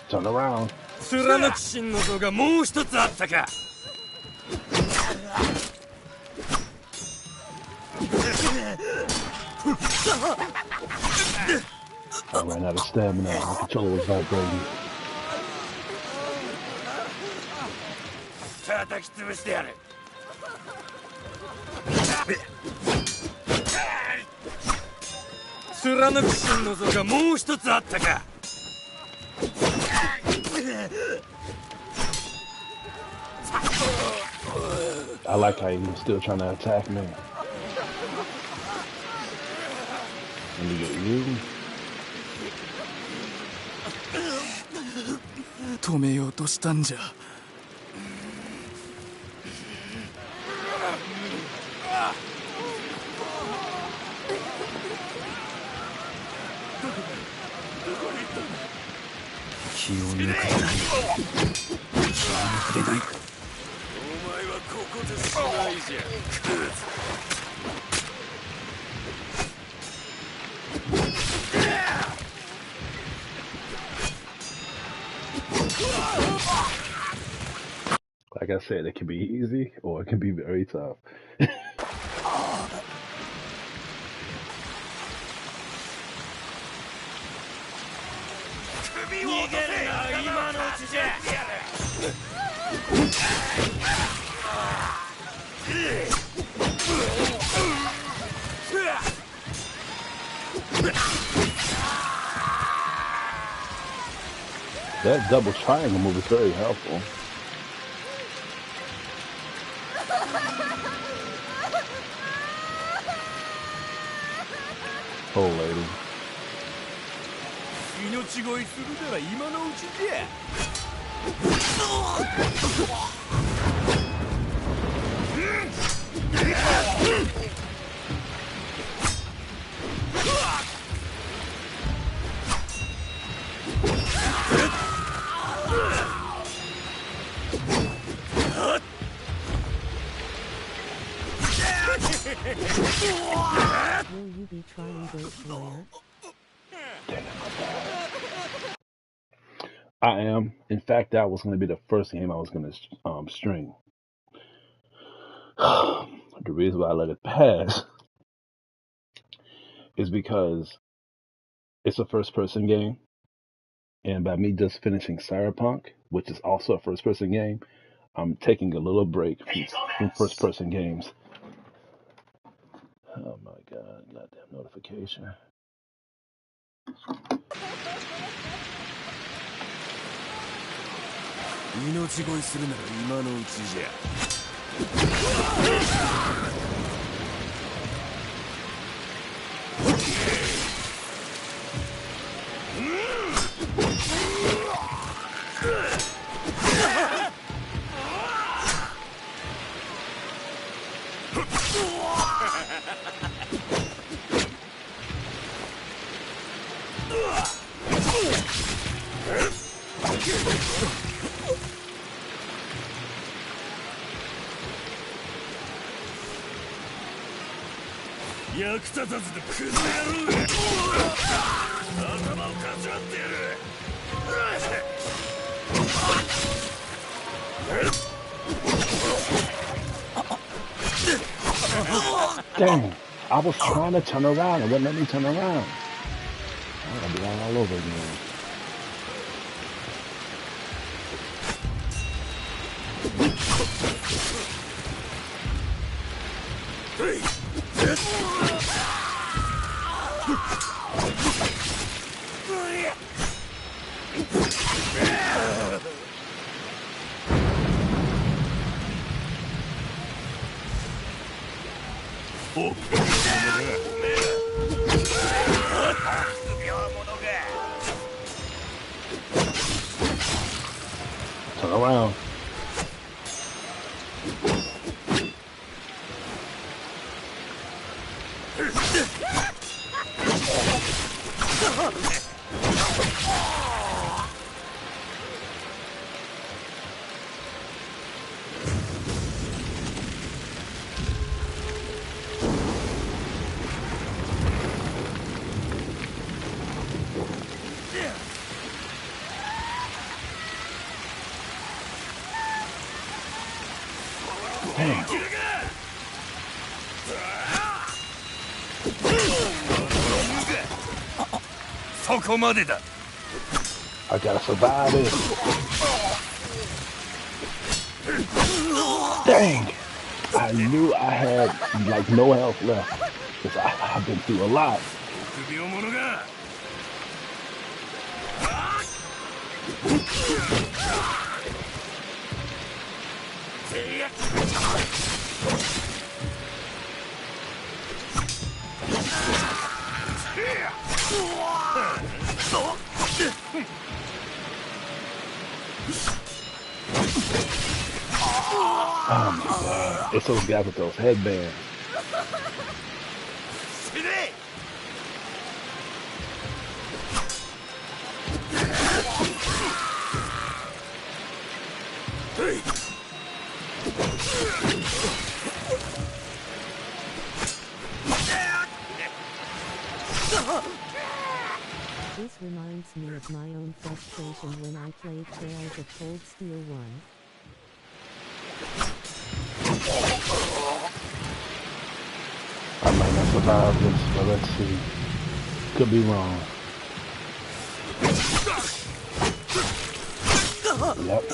Turn around. I ran out of stamina. My controller was vibrating. I like how he's still trying to attack me. Let me get you. 止めようとしたんじゃ。気を抜くでない。気を抜くでない。お前はここでしかないじゃん。Like I said, it can be easy or it can be very tough. 逃げるな、今のうちじゃ。That double triangle move is very helpful. Oh, lady. 命乞いするなら今のうちじゃ。Will you be trying Ghost Warrior? I am. In fact, that was going to be the first game I was going to stream. The reason why I let it pass is because it's a first-person game, and by me just finishing Cyberpunk, which is also a first-person game, I'm taking a little break from first-person games. Oh my God! Goddamn notification. 命乞いするなら今のうちじゃ。役立たずでクズ野郎が頭をかち割ってやる。Dang! I was trying to turn around. It wouldn't let me turn around. I'm gonna be all over again. Turn around. I gotta survive it. Dang! I knew I had like no health left because I've been through a lot. It's those guys with those headbands. This reminds me of my own frustration when I played Trails of Cold Steel 1. I might not survive this, but let's see. Could be wrong. Yep.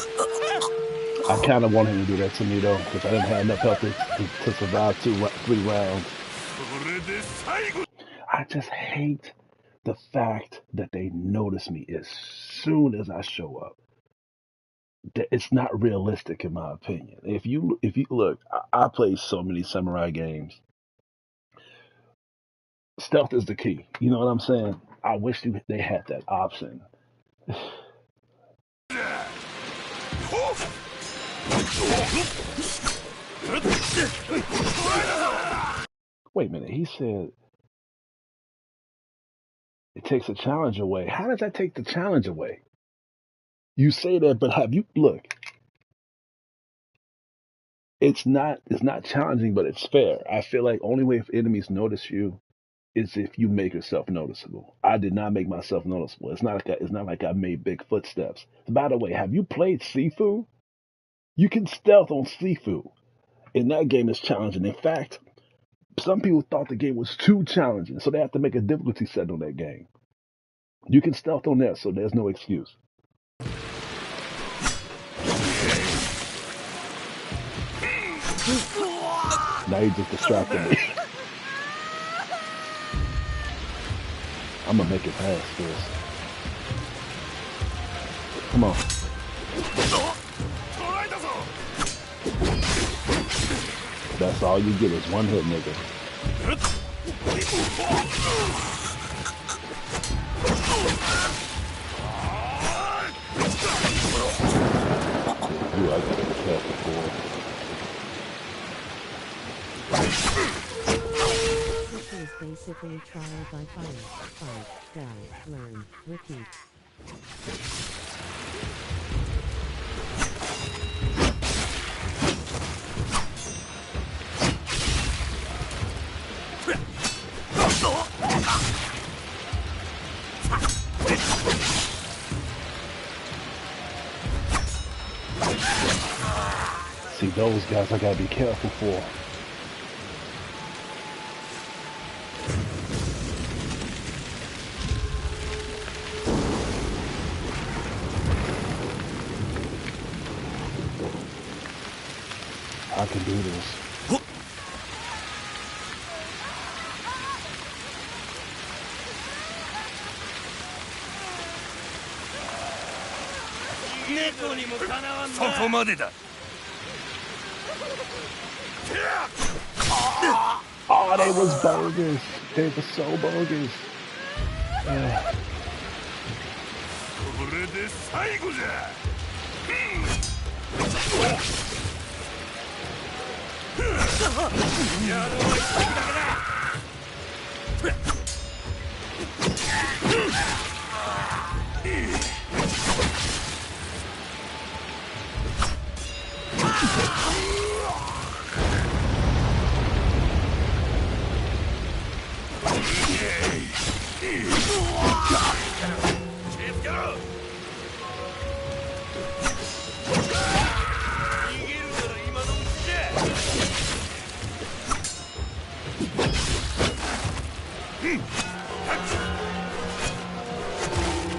I kind of wanted him to do that to me though, because I didn't have enough health to survive 3 rounds. I just hate the fact that they notice me as soon as I show up. It's not realistic in my opinion. If you look, I play so many samurai games. Stealth is the key. You know what I'm saying? I wish they had that option. Wait a minute. He said it takes a challenge away. How does that take the challenge away? You say that, but have you look? It's not challenging, but it's fair. I feel like only way if enemies notice you is if you make yourself noticeable. I did not make myself noticeable. It's not like I made big footsteps. By the way, have you played Sifu? You can stealth on Sifu. And that game is challenging. In fact, some people thought the game was too challenging, so they have to make a difficulty set on that game. You can stealth on there, so there's no excuse. Now you just distracted me. I'm gonna make it past this. Come on. That's all you get is one hit, nigga. Ooh, I gotta be careful for. This is basically trial by fire. Fight, die, learn, repeat. See, those guys I gotta be careful for. I can do this. Oh, they was bogus. They were so bogus.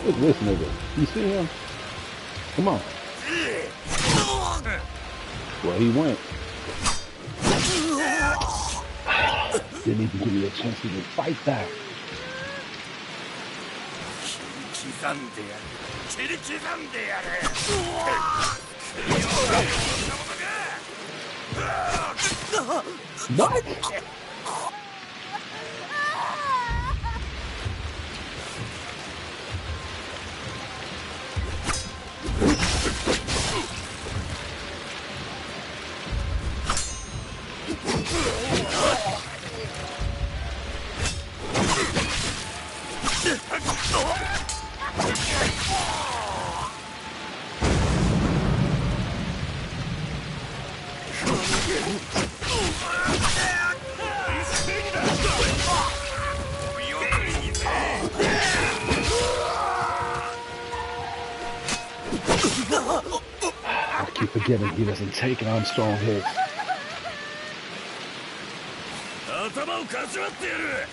Look at this nigga. You see him? Come on. Well, he went. Didn't even give me a chance to even fight back. What? I keep forgetting he doesn't take strong hits. 頭をかち割ってやる。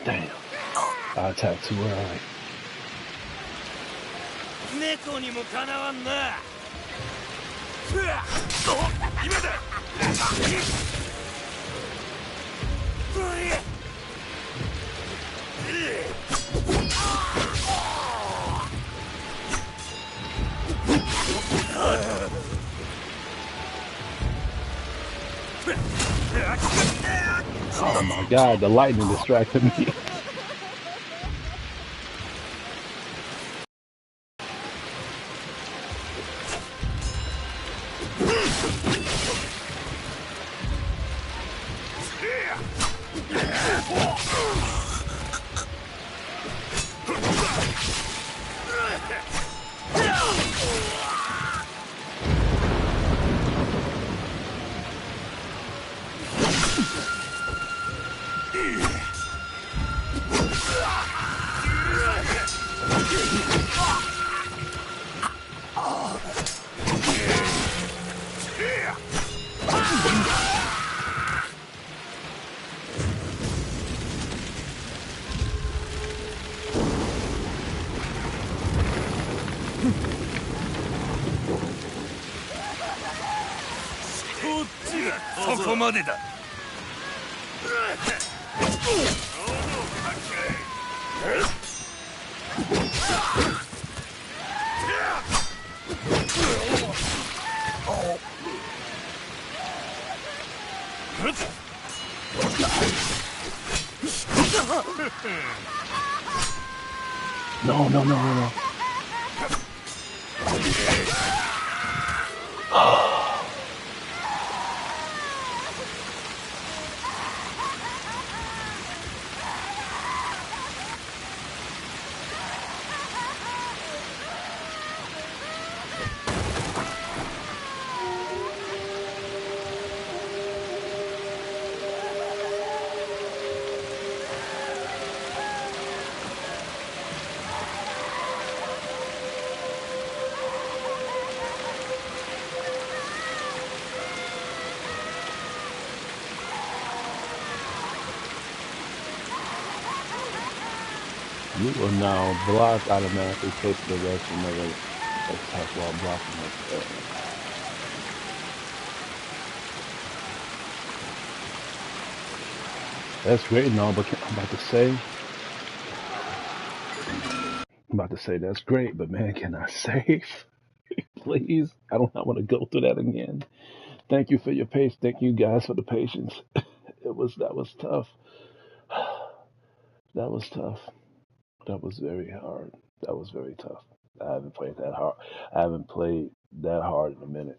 Damn. I attacked too early. 猫にもかなわんな。今だ。Oh my god, the lightning distracted me. No, no, no, no, no. You will now block automatically take the rest of another attack while blocking it. That's great and all, but I'm about to say that's great, but man, can I save? Please? I don't want to go through that again. Thank you for your patience. Thank you guys for the patience. That was tough. That was tough. That was very hard. That was very tough. I haven't played that hard. I haven't played that hard in a minute.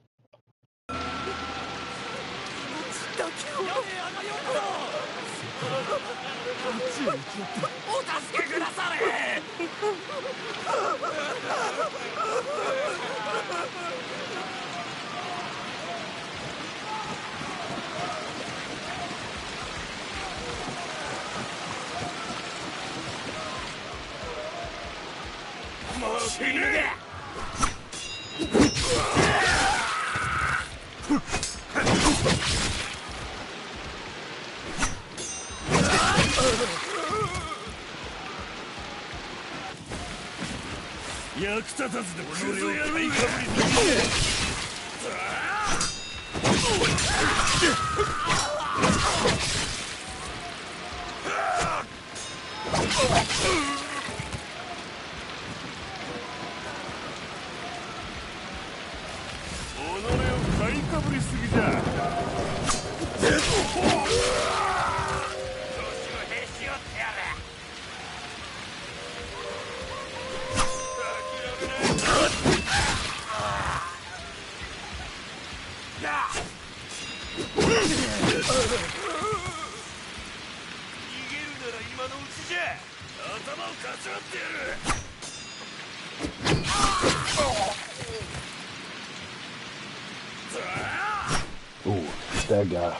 Ooh, that guy.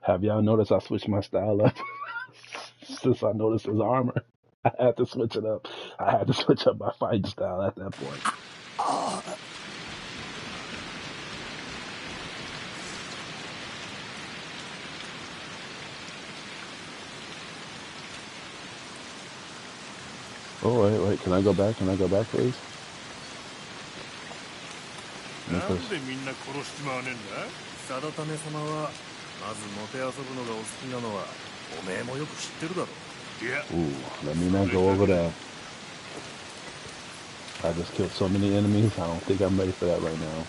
Have y'all noticed I switched my style up since I noticed his armor? I had to switch it up. I had to switch up my fighting style at that point. Oh, wait, can I go back? Can I go back, please? なんでみんな殺しちまわねえんだ？定為様はまずもてあそぶのがお好きなのはおめえもよく知ってるだろ。いや、 Ooh, let me not go over there. I just killed so many enemies. I don't think I'm ready for that right now.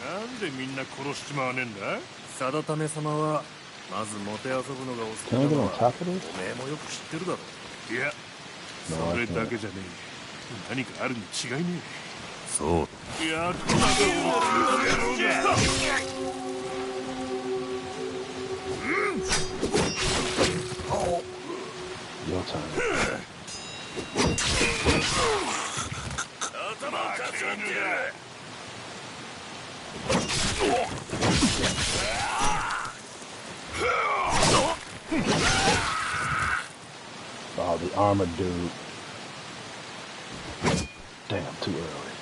なんでみんな殺しちまわねえんだ？定為様はまずもてあそぶのがお好きなのはおめえもよく知ってるだろ。いや、それだけじゃねえ。何かあるに違いねえ。そう。やったぞ、野郎が。Your turn. 頭をかち割ってやる。Oh, the armored dude. Damn, too early.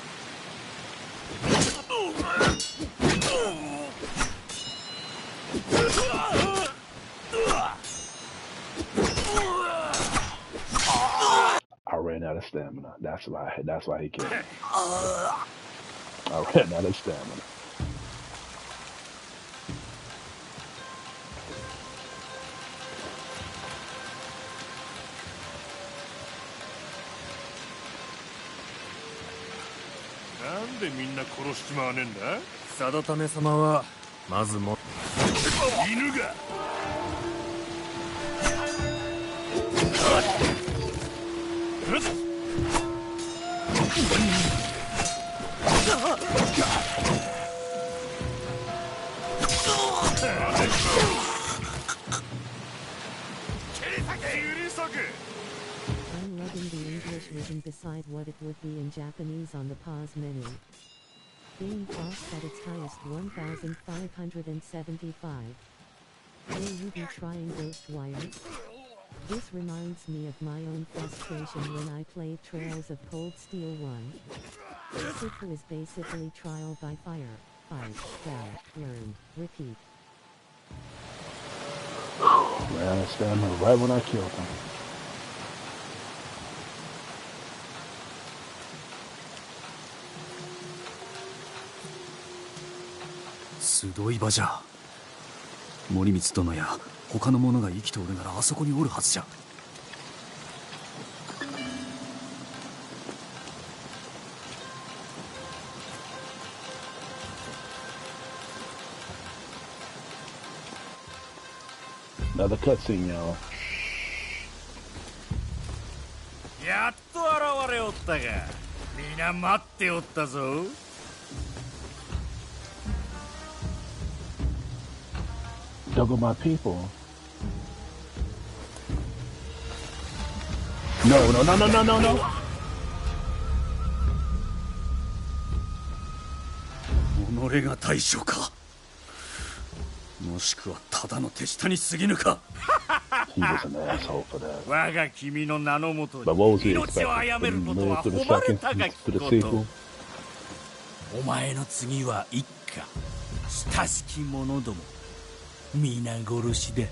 I ran out of stamina. That's why he killed me. I ran out of stamina. Why do people kill each other?定為様はまずも犬がI'm loving the English written beside what it would be in Japanese on the pause menu. Being cost at its highest 1,575. Will you be trying Ghost Wires? This reminds me of my own frustration when I played Trails of Cold Steel 1. Sifu is basically trial by fire. Fight, fail, learn, repeat. Ran out of stamina right when I killed him. Sudoi場じゃ。森光殿や他の者が生きておるならあそこにおるはずじゃ。Another cutscene, y'all. やっと現れおったが、皆待っておったぞ。Double my people. No, no, no, no, no, no, no. 己が大将か。もしくはただの手下に過ぎぬか。He was an asshole for that. 我が君の名のもと But what was he に命 expecting? を殺めることは For the 誉れ second, 高き for the こと。 sequel? お前の次は一家、親しき者ども。皆殺しだ。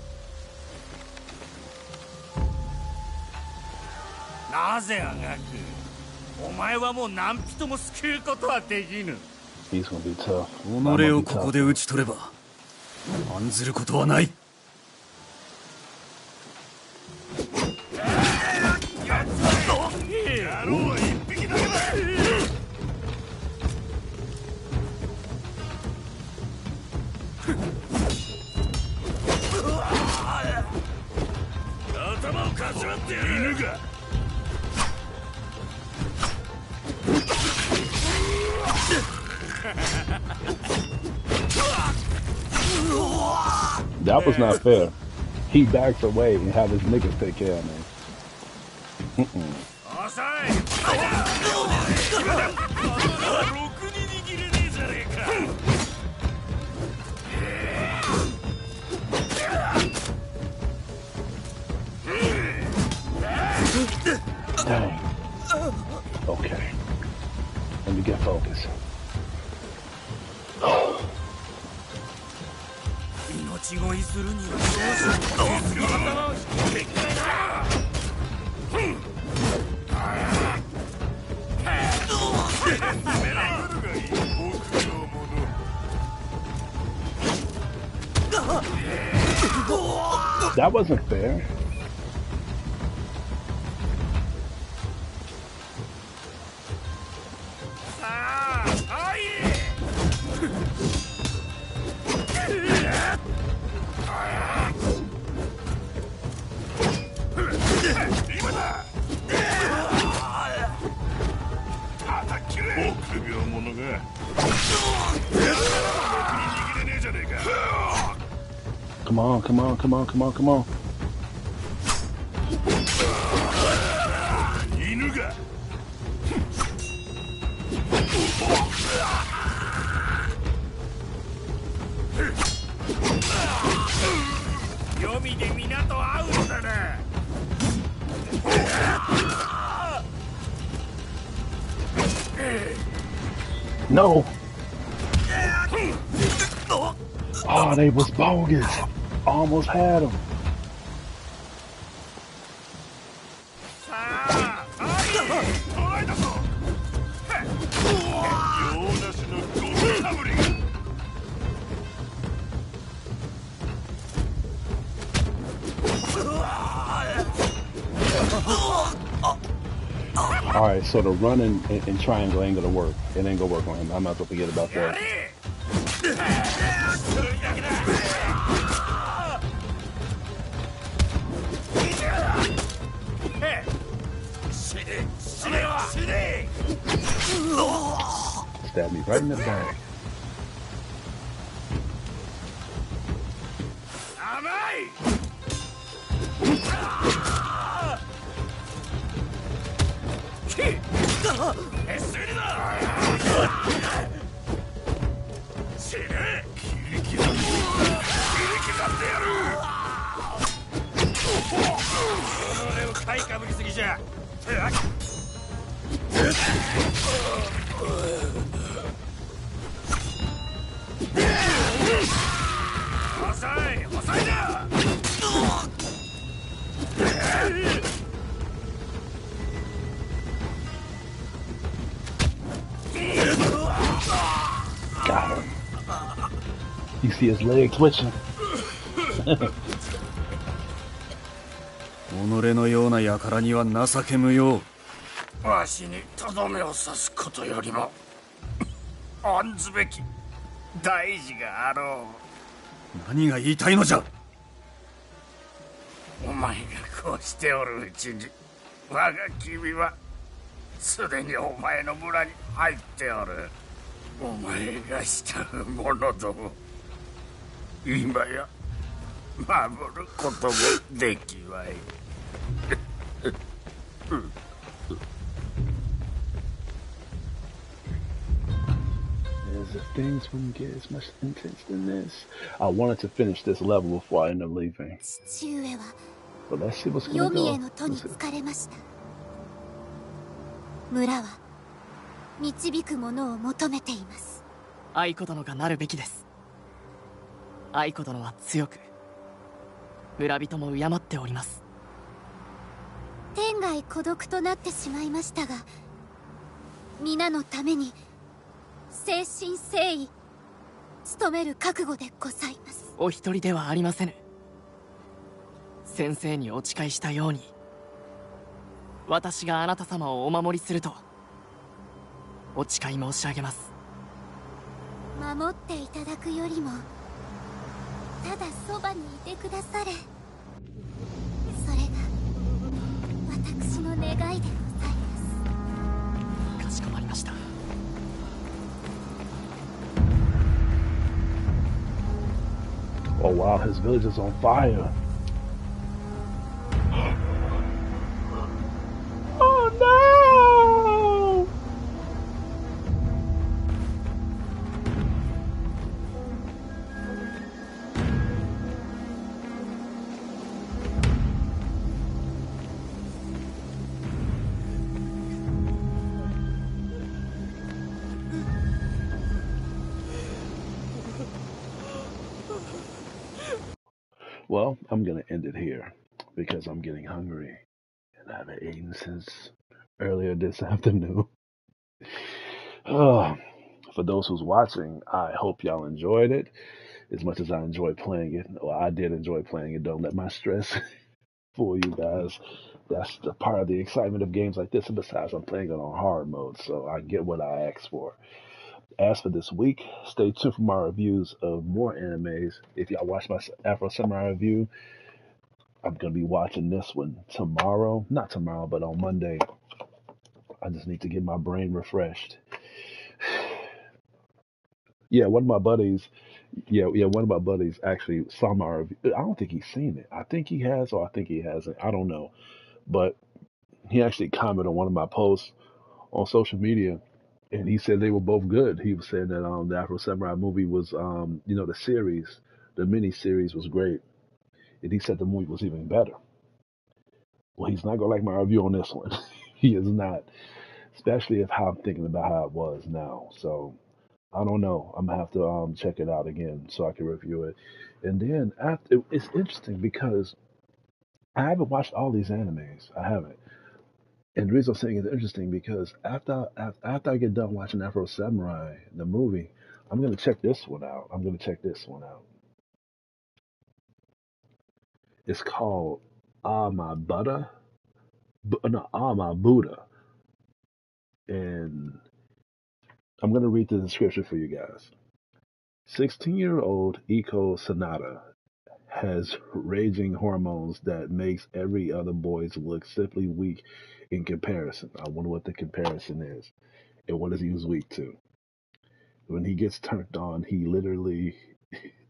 なぜあがく。お前はもう何人も救うことはできぬ。He's gonna be tough. 己をここで討ち取れば案ずることはない。野郎は一匹だけだ。頭をかち割ってやる。犬がThat was not fair. He backs away and have his niggas take care of me. Dang. Okay. Let me get focused. 命乞いするには少々頭を引けないな。That wasn't fair. Come on, come on, come on, come on, come on. Yomi で皆と会うのだな。No. Oh, they was bogus. Almost had him. Alright, so the run and triangle ain't gonna work. It ain't gonna work on him. I'm not gonna forget about that. Stab me right in the back. Got him. You see his leg twitching. 己のような輩には情け無用。わしにとどめを刺すことよりも案ずべき大事があろう。何が言いたいのじゃ。お前がこうしておるうちに我が君はすでにお前の村に入っておる。お前が慕う者ども今や守ることもできわい。There's things when you get as much intense than this. I wanted to finish this level before I end up leaving. But let's see what's gonna go. 村は導く者を求めています。愛子殿がなるべきです。愛子殿は強く、村人も敬っております。天涯孤独となってしまいましたが、皆のために誠心誠意努める覚悟でございます。お一人ではありませぬ。先生にお誓いしたように、私があなた様をお守りするとお誓い申し上げます。守っていただくよりも、ただそばにいてくだされ。それが私の願いでございます。かしこまりました。Oh wow, his village is on fire. Oh no! Well, I'm going to end it here because I'm getting hungry and I haven't eaten since earlier this afternoon. Oh, for those who's watching, I hope y'all enjoyed it as much as I enjoyed playing it. Well, I did enjoy playing it. Don't let my stress fool you guys. That's the part of the excitement of games like this. And besides, I'm playing it on hard mode, so I get what I asked for. As for this week, stay tuned for my reviews of more animes. If y'all watch my Afro Samurai review, I'm going to be watching this one tomorrow. Not tomorrow, but on Monday. I just need to get my brain refreshed. Yeah, one of my buddies, one of my buddies actually saw my review. I don't think he's seen it. I think he has, or I think he hasn't. I don't know. But he actually commented on one of my posts on social media, and he said they were both good. He was saying that the Afro Samurai movie was, the series, the mini series was great, and he said the movie was even better. Well, he's not gonna like my review on this one. He is not, especially if how I'm thinking about how it was now. So I don't know. I'm gonna have to check it out again so I can review it. And then after, it's interesting because I haven't watched all these animes. I haven't. And the reason I'm saying it's interesting because after I get done watching Afro Samurai, the movie, I'm gonna check this one out. I'm gonna check this one out. It's called Ah My Buddha, no Ah My Buddha, and I'm gonna read the description for you guys. 16-year-old Iko Sanada has raging hormones that makes every other boy's look simply weak in comparison. I wonder what the comparison is. And what does he was weak to? When he gets turned on, he literally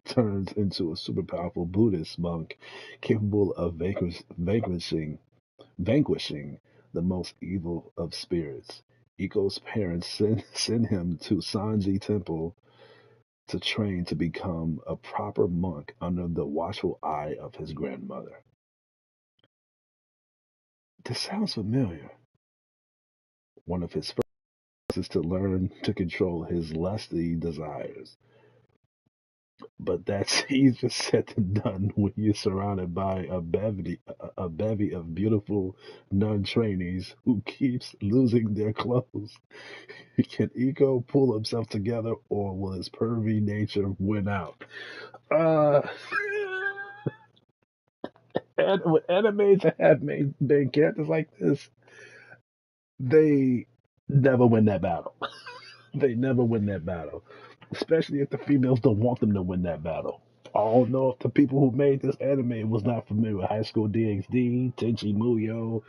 turns into a super powerful Buddhist monk capable of vanquishing the most evil of spirits. Iko's parents send him to Sanji Temple to train to become a proper monk under the watchful eye of his grandmother. This sounds familiar. One of his first is to learn to control his lusty desires. But that's easier said than done when you're surrounded by a bevy of beautiful nun trainees who keeps losing their clothes. Can Iko pull himself together, or will his pervy nature win out? Uh, and with animes that have main characters like this, they never win that battle. They never win that battle, especially if the females don't want them to win that battle. I don't know if the people who made this anime was not familiar with High School DxD, Tenchi Muyo.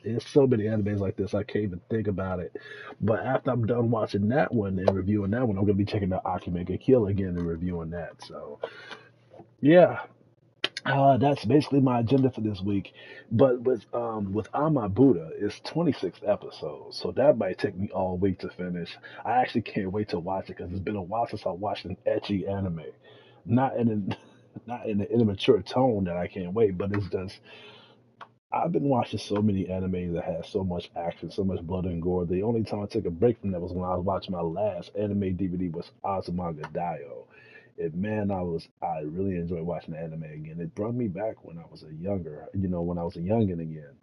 There's so many animes like this, I can't even think about it. But after I'm done watching that one and reviewing that one, I'm going to be checking out Akime ga Kill again and reviewing that. So, yeah. That's basically my agenda for this week. But with Ama Buddha, it's 26 episodes, so that might take me all week to finish. I actually can't wait to watch it because it's been a while since I watched an ecchi anime. Not in an not in an immature tone that I can't wait, but it's just I've been watching so many animes that have so much action, so much blood and gore. The only time I took a break from that was when I was watching my last anime DVD was Azumanga Daioh. And man, I really enjoyed watching the anime again. It brought me back when I was a younger, when I was a youngin again.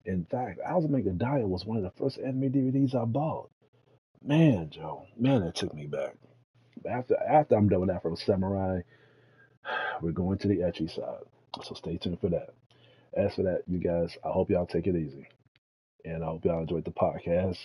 In fact, Make Diet was one of the first anime DVDs I bought. Man, Joe, man, it took me back. After I'm done with Afro Samurai, we're going to the ecchi side. So stay tuned for that. As for that, you guys, I hope y'all take it easy. And I hope y'all enjoyed the podcast.